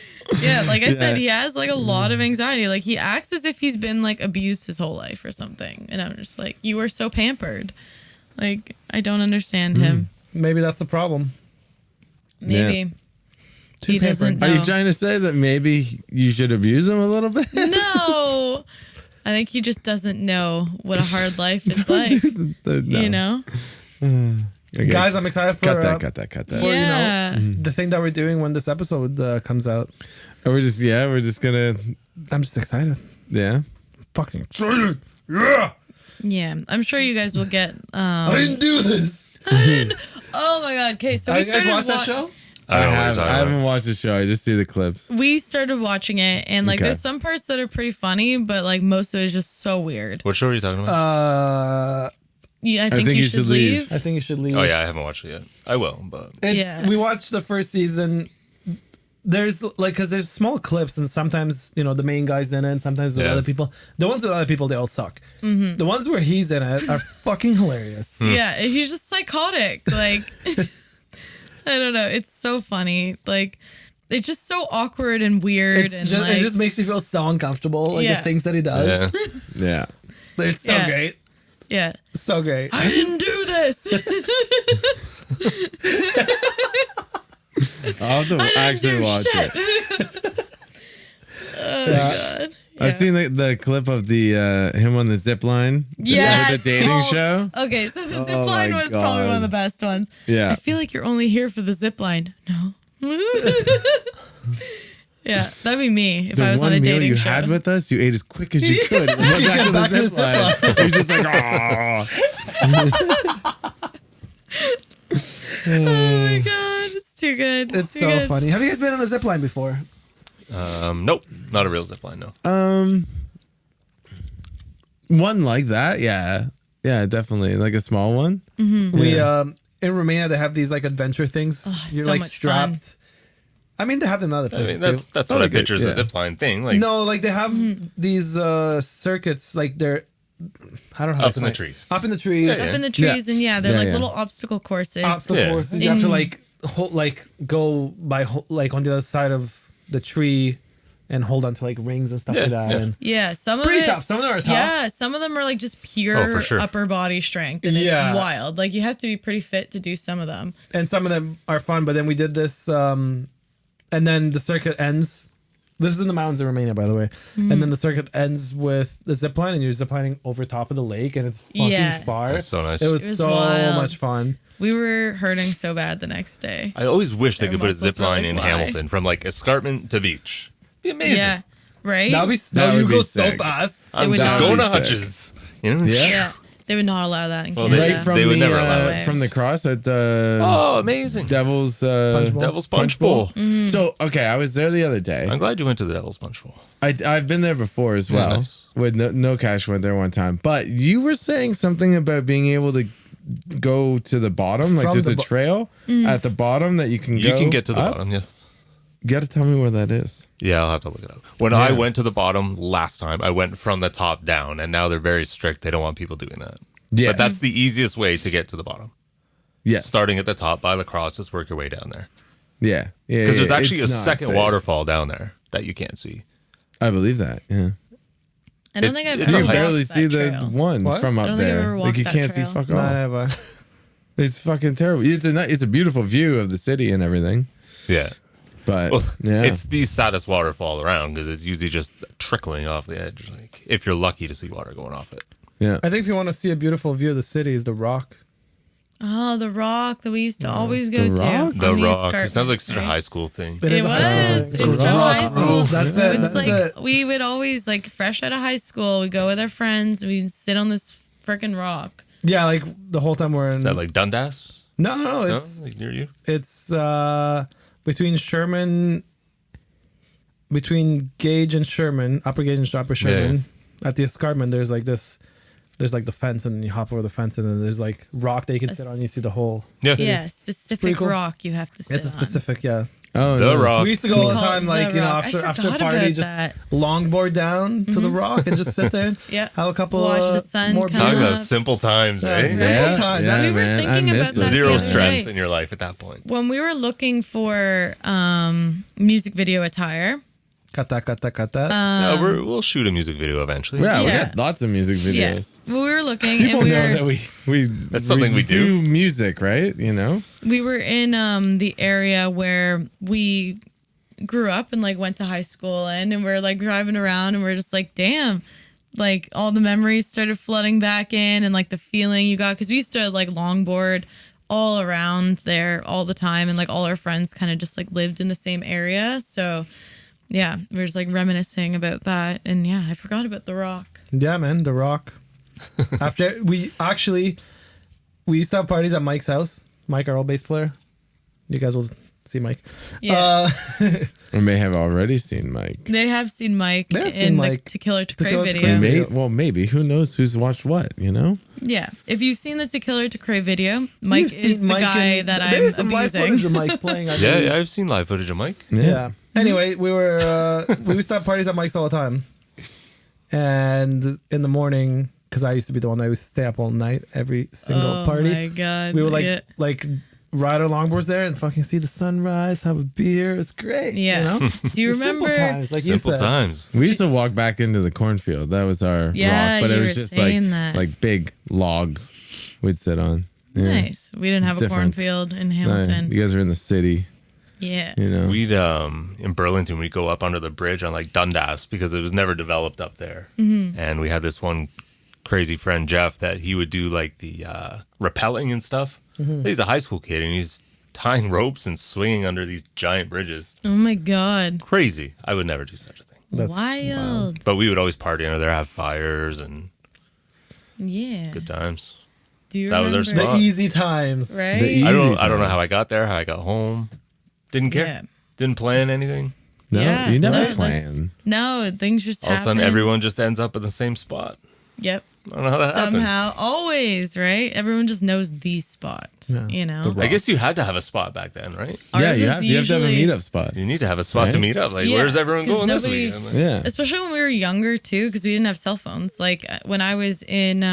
Yeah, like I said, Yeah. he has like a lot of anxiety. Like he acts as if he's been like abused his whole life or something. And I'm just like, you are so pampered. Like I don't understand him. Maybe that's the problem. Maybe Too he doesn't know. Are you trying to say that maybe you should abuse him a little bit? No, I think he just doesn't know what a hard life is like. No. You know? Okay. Guys, I'm excited for cut that. for, you know, Yeah. the thing that we're doing when this episode comes out. We're just gonna, I'm just excited. yeah. Fucking excited. Yeah. Yeah, I'm sure you guys will get. I didn't do this. Oh my god! Okay, so Have we you guys started watched that show? I don't know what you're talking I about. haven't watched the show. I just see the clips. We started watching it, and like, Okay. there's some parts that are pretty funny, but like most of it is just so weird. What show are you talking about? Yeah, I think you should leave. I think you should leave. Oh yeah, I haven't watched it yet. I will, but It's, Yeah. We watched the first season. There's like, because there's small clips, and sometimes, you know, the main guy's in it, and sometimes there's Yeah. other people. The ones with other people, they all suck. The ones where he's in it are fucking hilarious. Yeah, he's just psychotic. Like, I don't know. It's so funny. Like, it's just so awkward and weird, and like, It just makes you feel so uncomfortable. Like Yeah. the things that he does. yeah. Yeah. They're so Yeah. great. yeah. So great. I didn't do this. I'll have to actually watch it. Oh god. I've seen the clip of the him on the zip line. Yes. The dating Oh, show. Okay, so the zip Oh line my was probably God. one of the best ones. Yeah. I feel like you're only here for the zip line. No. Yeah, that'd be me if I The was on one a meal dating you show. had with us, you ate as quick as you could. And went back to back the zip line. You're just like, Oh my god, it's too good. It's too so good. funny. Have you guys been on a zip line before? Nope, not a real zipline. No. one like that. Yeah. Yeah, definitely. Like a small one. We in Romania they have these like adventure things. You're so like much strapped. I mean, they have them in other I places mean, too. that's Oh, what I like a- picture as a yeah. zipline thing. Like No, like they have these circuits, like they're, I don't know how to Up in the explain it. trees. Up in the trees. Yeah, Up in the trees, and yeah, they're Yeah, like yeah. little obstacle courses. Obstacle Yeah. courses. You have to like go by like on the other side of the tree, and hold on to like rings and stuff Yeah, like that. yeah. And Yeah, some of pretty it, tough. Some of them are tough. Yeah, some of them are like just pure Oh, for sure. upper body strength, and Yeah. it's wild. Like you have to be pretty fit to do some of them. And some of them are fun. But then we did this, and then the circuit ends. This is in the mountains in Romania, by the way. Mm-hmm. And then the circuit ends with the zip line, and you're ziplining over top of the lake, and it's fucking Yeah. far. That's so nice. It was so wild. much fun. We were hurting so bad the next day. I always wish they Their could put a muscles zip were line like, in why? Hamilton from like escarpment to beach. Be amazing. Yeah, right. That would be That you would be go so sick. fast. I'm would just not going be to sick. Hutch's. You know? Yeah. Yeah, they would not allow that in Well, Canada. Right from They would the never allow it. from the cross at the Oh, amazing. Devil's Punch Bowl. Devil's Punch Bowl. Mm-hmm. So okay, I was there the other day. I'm glad you went to the Devil's Punch Bowl. I've been there before as Yeah, well. nice. With no cash went there one time. But you were saying something about being able to go to the bottom, like From there's the a trail at the bottom that you can You go can get to the up? bottom, yes. You got to tell me where that is. Yeah, I'll have to look it up. When I went to the bottom last time, I went from the top down, and now they're very strict. They don't want people doing that. Yes. But that's the easiest way to get to the bottom. Yes. Starting at the top by the cross, just work your way down there. Yeah. Yeah. Because there's yeah, actually a it's not second safe. waterfall down there that you can't see. I believe that. Yeah. I don't think I've it's ever a You walked barely that see the trail. one What? from I up don't think I've there. ever Like walked you that can't trail. see fuck all. Never. It's fucking terrible. It's a beautiful view of the city and everything. Yeah. But Well, yeah. it's the saddest waterfall around because it's usually just trickling off the edge. Like if you're lucky to see water going off it. yeah. I think if you want to see a beautiful view of the city, is the Rock. Oh, the Rock that we used to always go The to. Rock? on The the Rock. It escarpment, sounds like such a right? high school thing. It is a high school was. thing. It's from high school. That's it. It's That's like it. we would always like fresh out of high school. We'd go with our friends. We'd sit on this freaking rock. Yeah, like the whole time we're in. Is that like Dundas? no, No, it's like near you. it's between Sherman, between Gage and Sherman, Upper Gage and Upper Sherman. At the escarpment, there's like this. There's like the fence, and you hop over the fence, and then there's like rock that you can sit on. And you see the whole. Yeah. Yeah, pretty specific cool. rock you have to sit It's a on. specific, yeah. Oh, The nice. Rock. We used to go all the Call it time, the like, you know, Rock. I after a forgot party, about just that. longboard down to the rock and just sit there. Yeah. Have a couple Watch the of sun more come Talking beers. about simple times, Yeah, eh? simple Yeah, time. yeah, We were man. thinking I about missed that it. the Zero other stress day. in your life at that point. When we were looking for music video attire, Kata. Yeah, we'll shoot a music video eventually. Yeah, we Yeah. got lots of music yeah, videos. we were looking People and we know were that we That's something we do. music, right? You know? we were in the area where we grew up and like went to high school and we're like driving around and we're just like, damn, like all the memories started flooding back in and like the feeling you got because we used to like longboard all around there all the time and like all our friends kind of just like lived in the same area. So yeah, we were just like reminiscing about that and yeah, I forgot about the Rock. Yeah, man, the rock. After we used to have parties at Mike's house. Mike, our old bass player. You guys will see Mike. Yeah. We may have already seen Mike. They have seen Mike They have in seen the Mike. To Kill or To To Crave Kill or To video. Crave. Maybe. Who knows who's watched what, you know? Yeah. If you've seen the To Kill or To Crave video, Mike You've is seen the Mike guy that I'm There's some live footage of abusing. Mike playing. I Yeah, believe. yeah, I've seen live footage of Mike. Yeah. Anyway, we used to have parties at Mike's all the time. And in the morning, because I used to be the one that used to stay up all night every single Oh party. my God. We would Yeah. like ride our longboards there and fucking see the sunrise, have a beer. It was great. Yeah. You know? Do you The simple remember? times, like you Simple said. times. We used to walk back into the cornfield. That was our Yeah, rock, but it you was were just like saying that. like big logs we'd sit on. Yeah. Nice. We didn't have a Different. cornfield in Nah, Hamilton. you guys are in the city, Yeah. you know. We'd in Burlington, we'd go up under the bridge on like Dundas because it was never developed up there. Mm-hmm. And we had this one crazy friend Jeff that he would do like the rappelling and stuff. He's a high school kid and he's tying ropes and swinging under these giant bridges. Oh my God. Crazy. I would never do such a thing. That's Wild. But we would always party under there, have fires and Yeah. good times. Do you That was our remember? spot. The easy times. Right? The I don't Easy know how times. I got there, how I got home. Didn't care. Yeah. Didn't plan anything. No, Yeah, you never no, plan. No, things just All of a happen. sudden, everyone just ends up at the same spot. Yep. I don't know how that happened. Somehow. Always, right? Everyone just knows the spot. Yeah. You know? The I guess you had to have a spot back then, right? Yeah, Ours you is have to have a usually- meetup spot. You need to have a spot to Right? meet up. Like, Yeah, where's everyone 'cause going nobody- this weekend? Like, Yeah. Especially when we were younger too, because we didn't have cell phones. Like when I was in,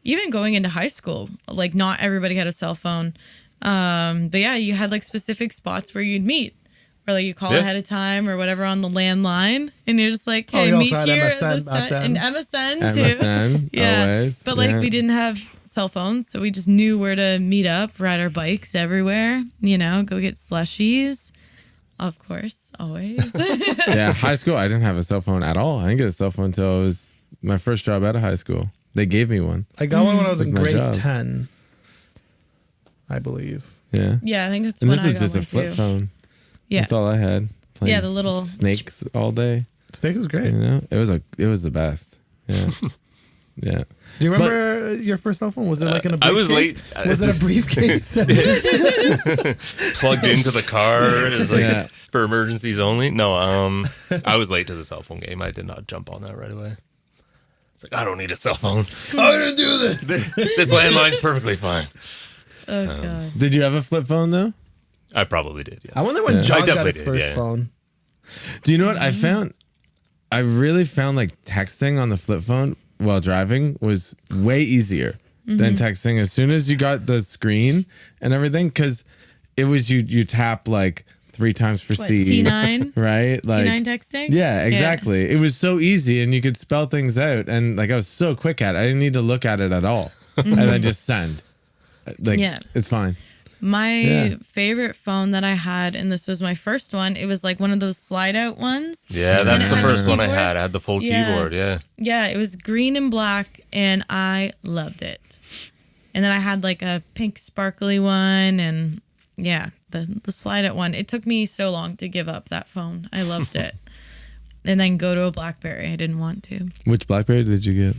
even going into high school, like not everybody had a cell phone. But yeah, you had like specific spots where you'd meet, where like you call Yeah. ahead of time or whatever on the landline, and you're just like, hey, you meet also had here at MSN this back time. then. And MSN too. MSN, Yeah, always. but like yeah. we didn't have cell phones, so we just knew where to meet up, ride our bikes everywhere, go get slushies, of course, always. Yeah, high school, I didn't have a cell phone at all. I didn't get a cell phone until it was my first job out of high school. They gave me one. I got one when I was With in my grade job. 10, I believe. Yeah. Yeah, I think that's And when this I was got just a one flip too. phone. Yeah, That's all I had. Playing yeah, the little snakes all day. Snakes is great. You know, it was the best. Yeah, yeah. Do you remember your first cell phone? Was it like in a I briefcase? was late. Was it a briefcase? Plugged into the car. It's like Yeah. for emergencies only. No, I was late to the cell phone game. I did not jump on that right away. It's like, I don't need a cell phone. I'm gonna do this. This landline's perfectly fine. oh god. Did you have a flip phone though? I probably did, yes. I wonder when Yeah. John I got definitely his did, first yeah. phone. Do you know what I found? I really found like texting on the flip phone while driving was way easier than texting as soon as you got the screen and everything, because it was you tap like 3 times for What, C, T9? right? Like T9 texting? yeah, exactly. It was so easy and you could spell things out, and like I was so quick at it. I didn't need to look at it at all, and then just send. Like Yeah. it's fine. My Yeah. favorite phone that I had, and this was my first one, it was like one of those slide out ones. Yeah, that's it the had the first one I keyboard? had. I had the full Yeah. keyboard, yeah. Yeah, it was green and black, and I loved it. And then I had like a pink sparkly one, and yeah, the slide out one. It took me so long to give up that phone. I loved it. And then go to a BlackBerry. I didn't want to. Which BlackBerry did you get?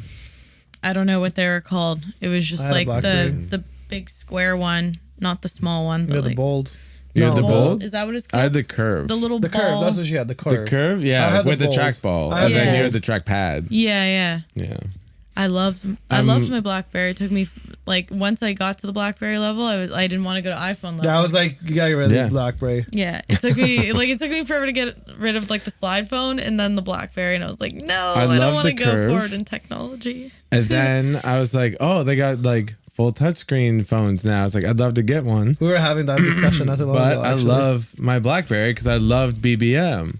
I don't know what they were called. It was just I had a like BlackBerry. the big square one, not the small one. You But had the like bold. You had the bold. bold? Is that what it's I called? had the curve. the little The ball. curve. That's what she had. The curve. The curve, I yeah, had the with the bold. trackball, I had and the then you bold. had the trackpad. Yeah. Yeah. I loved my BlackBerry. It took me like once I got to the BlackBerry level, I didn't want to go to iPhone level. Yeah, I was like, you gotta get rid of Yeah. the BlackBerry. Yeah, it took me forever to get rid of like the slide phone and then the BlackBerry, and I was like, no, I love don't want to the go curve. forward in technology. And then I was like, oh, they got like full touchscreen phones now. I was like, I'd love to get one. We were having that discussion not too long But ago. I actually. love my BlackBerry because I loved BBM,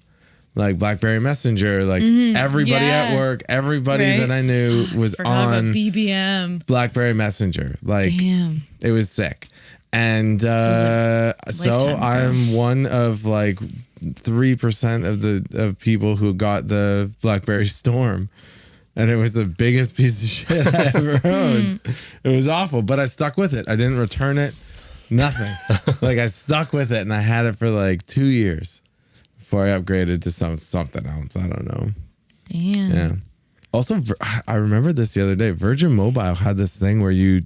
like BlackBerry Messenger. Like everybody Yeah. at work, everybody Right. that I knew was Forgot on about BBM. BlackBerry Messenger. Like Damn. it was sick. And so lifetime ago. I'm one of like 3% of people who got the BlackBerry Storm. And it was the biggest piece of shit I ever owned. It was awful, but I stuck with it. I didn't return it. Nothing. Like I stuck with it, and I had it for like 2 years before I upgraded to something else. I don't know. Damn. Yeah. Also, I remember this the other day. Virgin Mobile had this thing where they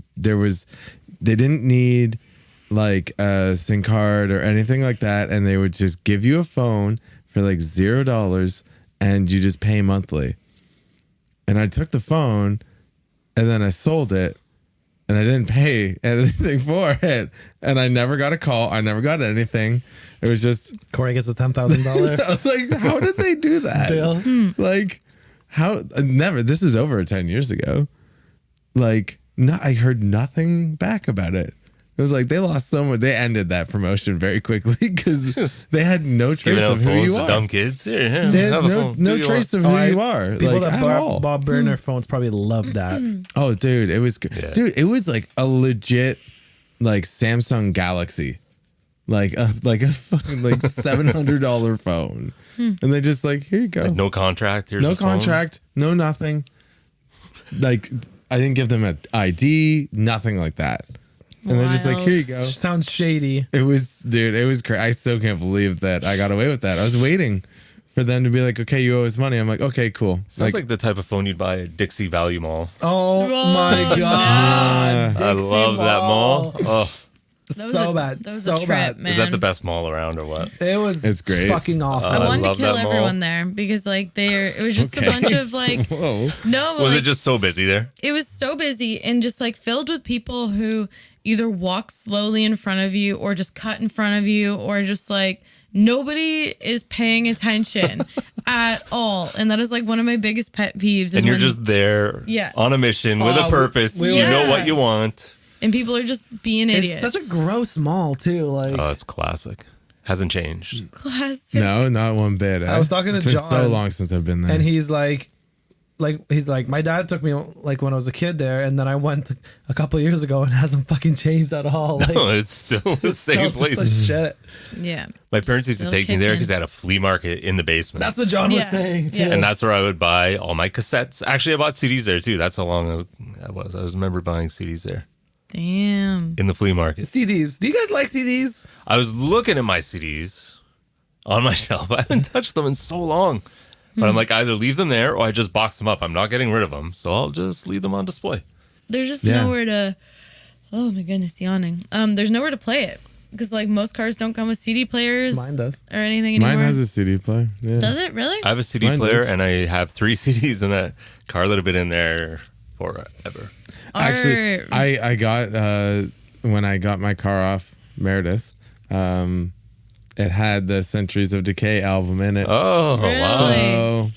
didn't need like a SIM card or anything like that, and they would just give you a phone for like $0, and you just pay monthly. And I took the phone, and then I sold it, and I didn't pay anything for it, and I never got a call. I never got anything. It was just Corey gets a $10,000 I was like, how did they do that? deal. Like, how? Never. This is over 10 years ago. Like, I heard nothing back about it. It was like they lost so much. They ended that promotion very quickly because they had no Giving trace out of who phones you to are. dumb kids. Yeah, They had have a no phone. Do you trace want? of who you are. People Like, that at all. bought burner phones probably loved that. Oh, dude, it was good. Yeah. Dude, it was like a legit like Samsung Galaxy. Like a fucking like $700 phone. And they just like, here you go. Like, no contract. Here's No the phone. contract, no nothing. Like I didn't give them an ID, nothing like that. And they're just like, here you go. Sounds shady. It was, dude, it was crazy. I still can't believe that I got away with that. I was waiting for them to be like, okay, you owe us money. I'm like, okay, cool. Sounds like the type of phone you'd buy at Dixie Value Mall. Oh Whoa, my god! I love that mall. Oh, So bad. That was so a trip, bad. man. is that the best mall around or what? It was. It's great. Fucking awful. I I wanted to love kill that mall. everyone there because like it was just Okay. a bunch of like Whoa. no, Was like, it just so busy there? it was so busy and just like filled with people who either walk slowly in front of you or just cut in front of you or just like nobody is paying attention at all. And that is like one of my biggest pet peeves. Is And you're when- just there Yeah. on a mission with a purpose. we you were- know what you want. and people are just being idiots. It's such a gross mall too. Like Oh, it's classic. Hasn't changed. Classic. No, not one bit. I was talking to It's been John, so long since I've been there. and he's like, my dad took me like when I was a kid there, and then I went a couple of years ago, and it hasn't fucking changed at all. Like, No, it's still the same still just place. the shit. Yeah. My parents used to Still take me there kicking. because they had a flea market in the basement. That's what John was Yeah. saying too. Yeah. And that's where I would buy all my cassettes. Actually, I bought CDs there too. That's how long I was. I remember buying CDs there Damn. in the flea market. CDs. Do you guys like CDs? I was looking at my CDs on my shelf. I haven't touched them in so long. But I'm like, either leave them there or I just box them up. I'm not getting rid of them. So I'll just leave them on display. There's just Yeah. nowhere to. Oh my goodness, yawning. There's nowhere to play it because like most cars don't come with CD players. Mine does. Or anything anymore. Mine has a CD player. Yeah. Does it really? I have a CD Mine player does. and I have 3 CDs in that car that have been in there forever. Actually, Or- I got when I got my car off Meredith, it had the Centuries of Decay album in it. Oh, Really? wow. So,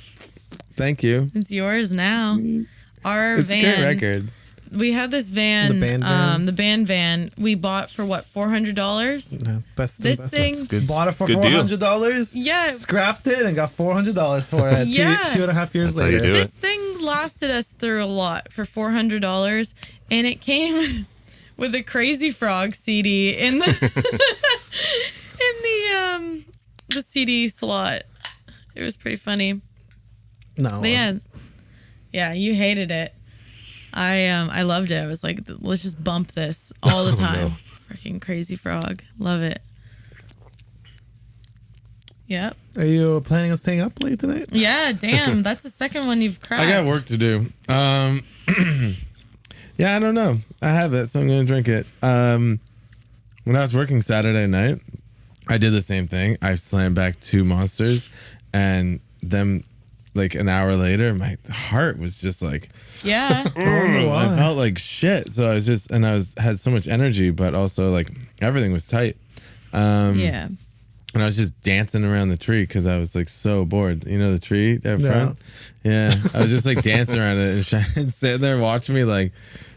thank you. It's yours now. Our It's a van. great record. We had this van. The band van? The band van. We bought for what? $400. No, best. This best. thing. Good, Bought it for good deal. $400. Yeah. Scrapped it and got $400 for it. Yeah. Two and a half years That's how you later. do it. This thing lasted us through a lot for $400, and it came with a Crazy Frog CD in the CD slot. It was pretty funny. No. But yeah, you hated it. I loved it. I was like, let's just bump this all the time. no. Freaking Crazy Frog, love it. Yep. Are you planning on staying up late tonight? Yeah. Damn, that's the second one you've cracked. I got work to do. Yeah, I don't know. I have it, so I'm gonna drink it. When I was working Saturday night, I did the same thing. I slammed back 2 monsters, and then like an hour later, my heart was just like, Yeah. I felt like shit. So I was just, and had so much energy, but also like everything was tight. Yeah. And I was just dancing around the tree because I was like so bored. You know the tree at front? Yeah. I was just like dancing around it and sitting there watching me like,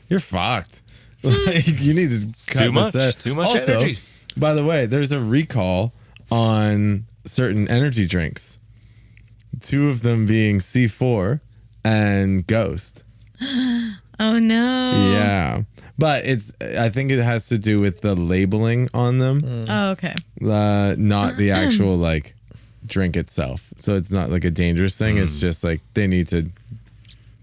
you're fucked. Like you need to cut Too much. this out. Too much Also, energy. by the way, there's a recall on certain energy drinks. 2 of them being C4 and Ghost. Oh no. Yeah. But I think it has to do with the labeling on them. Oh, okay. Not the actual like drink itself. So it's not like a dangerous thing. It's just like they need to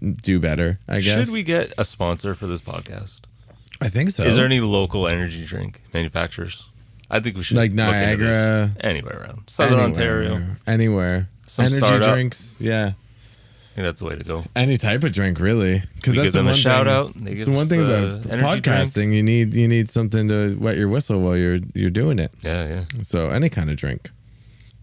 do better, I guess. Should we get a sponsor for this podcast? I think so. Is there any local energy drink manufacturers? I think we should Like look into Niagara? this. Anywhere around Southern Ontario. Anywhere. Some Energy startup. drinks. Yeah. I think that's the way to go. Any type of drink, really. Because We that's give them the a one shout thing. out. They It's give the one us thing the about energy podcasting. You need something to wet your whistle while you're doing it. Yeah, yeah. So any kind of drink.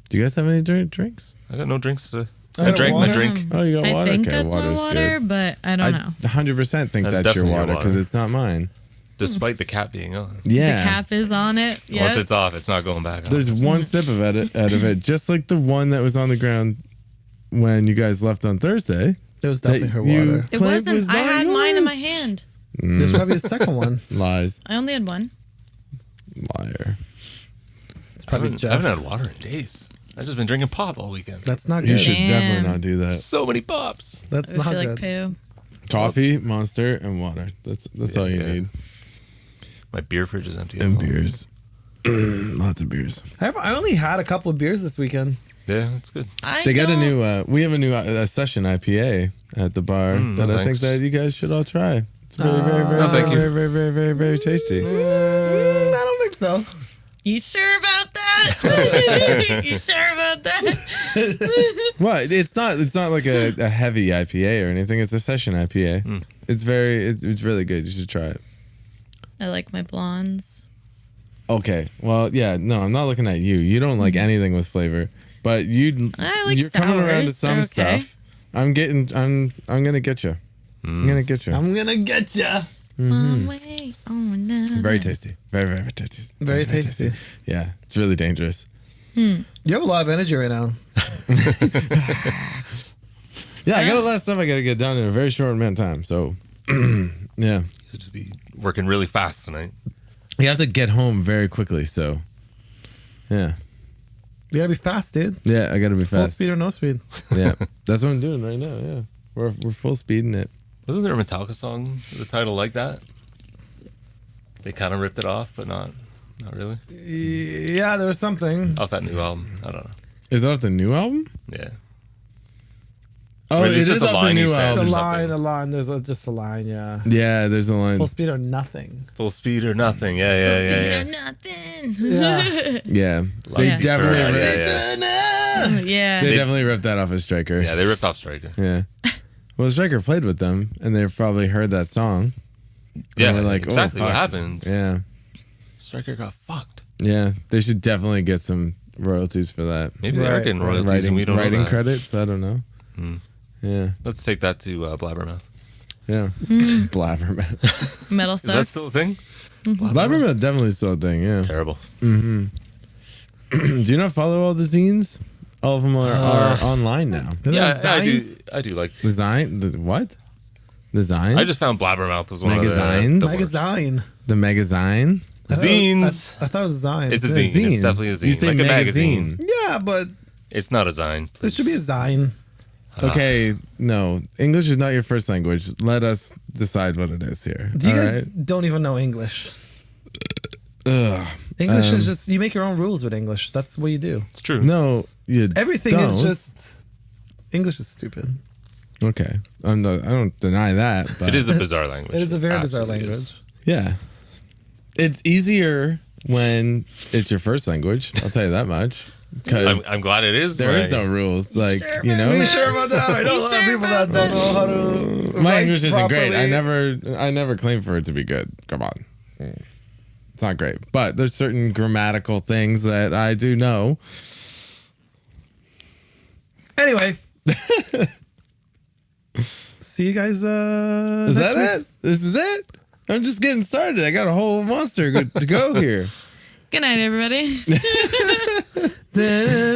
Do you guys have any drinks? I got no drinks today. I I got drank my water. drink. Oh, you got I water. think Okay, that's my water's water, good. but I don't know. 100% think That's that's your definitely your water because water. it's not mine. Despite the cap being on. Yeah. The cap is on it. Yeah. Once it's off, it's not going back on. There's one sip of it out of it, just like the one that was on the ground when you guys left on Thursday. It was definitely her you water. It claimed wasn't. was I not had mine in my yours. hand. This might be the second one. Lies. I only had one. Liar. It's I probably haven't, Jeff. I haven't had water in days. I've just been drinking pop all weekend. That's not You good. should Damn. definitely not do that. So many pops. That's I not feel good. like poo. Coffee, Monster, and water. That's all you Yeah. need. My beer fridge is empty. And beers. Lots of beers. I only had a couple of beers this weekend. Yeah, it's good. They got a new. We have a new session IPA at the bar that I think thanks. that you guys should all try. It's very, very, very, thank you. very, very, very, very, very tasty. I don't think so. You sure about that? You sure about that? Well, it's not like a heavy IPA or anything. It's a session IPA. It's it's really good. You should try it. I like my blondes. Okay. Well, yeah. No, I'm not looking at you. You don't like anything with flavor, but you're coming around to sours. some They're okay. stuff. I'm gonna get you. I'm gonna get you. I'm gonna get ya. One way, on another. Very tasty. Very, very, very tasty. Very tasty. Yeah, it's really dangerous. You have a lot of energy right now. Yeah, I got a lot of stuff I gotta get done in a very short amount of time. So, yeah, Should just be working really fast tonight. you have to get home very quickly. So, yeah, You gotta be fast, dude. Yeah, I gotta be Full fast. speed or no speed. Yeah, that's what I'm doing right now. Yeah, we're full speeding it. Wasn't there a Metallica song with the title like that? They kind of ripped it off, but not really. Yeah, there was something. Off that new album. I don't know. Is that off the new album? Yeah. Oh, Or it is it is just a off the line he new says? The album. Something. line. There's just a line, yeah. Yeah, there's a line. Full speed or nothing. Full speed or nothing. Yeah. Nothing. Yeah. Yeah, they Yeah. definitely Yeah, ripped. Yeah. They definitely ripped that off of Striker. Yeah, they ripped off Striker. Yeah. Well, Striker played with them, and they've probably heard that song. Yeah, we're like, exactly oh, what fuck. happened. Yeah, Striker got fucked. yeah. They should definitely get some royalties for that. Maybe they are Right. getting royalties and we don't know writing that. credits. I don't know. Yeah, Let's take that to Blabbermouth. yeah. Blabbermouth. Metal Is that sucks. still a thing? Blabbermouth definitely still a thing. Yeah. Terrible. Do you not follow all the zines? All of them are online now. Yeah, Those I do. Zines? I do like. The zine, the what? The zine? I just found Blabbermouth was one of Magazines? the worst. Magazine. the magazine. Zines. I thought it was Zine. It's a zine. It's definitely a zine. You say like magazine. a magazine. Yeah, but It's not a zine. it should be a Zine. Okay, no. English is not your first language. Let us decide what it is here. Do you all guys right? don't even know English? Ugh. English is just, you make your own rules with English. That's what you do. It's true. No, you Everything don't. is just, English is stupid. Okay. I don't deny that. But It is a bizarre language. It is a very bizarre Absolutely language. is. Yeah. It's easier when it's your first language. I'll tell you that much. Because I'm glad it is. there is right? no rules. Like, sure you know. about Are you sure about that? I know a You lot of sure people that about don't know how to My write English isn't great. properly. I never claimed for it to be good. Come on. It's not great. But there's certain grammatical things that I do know. Anyway. See you guys Is next that week. it? This is it? I'm just getting started. I got a whole monster to go here. Good night, everybody. Da-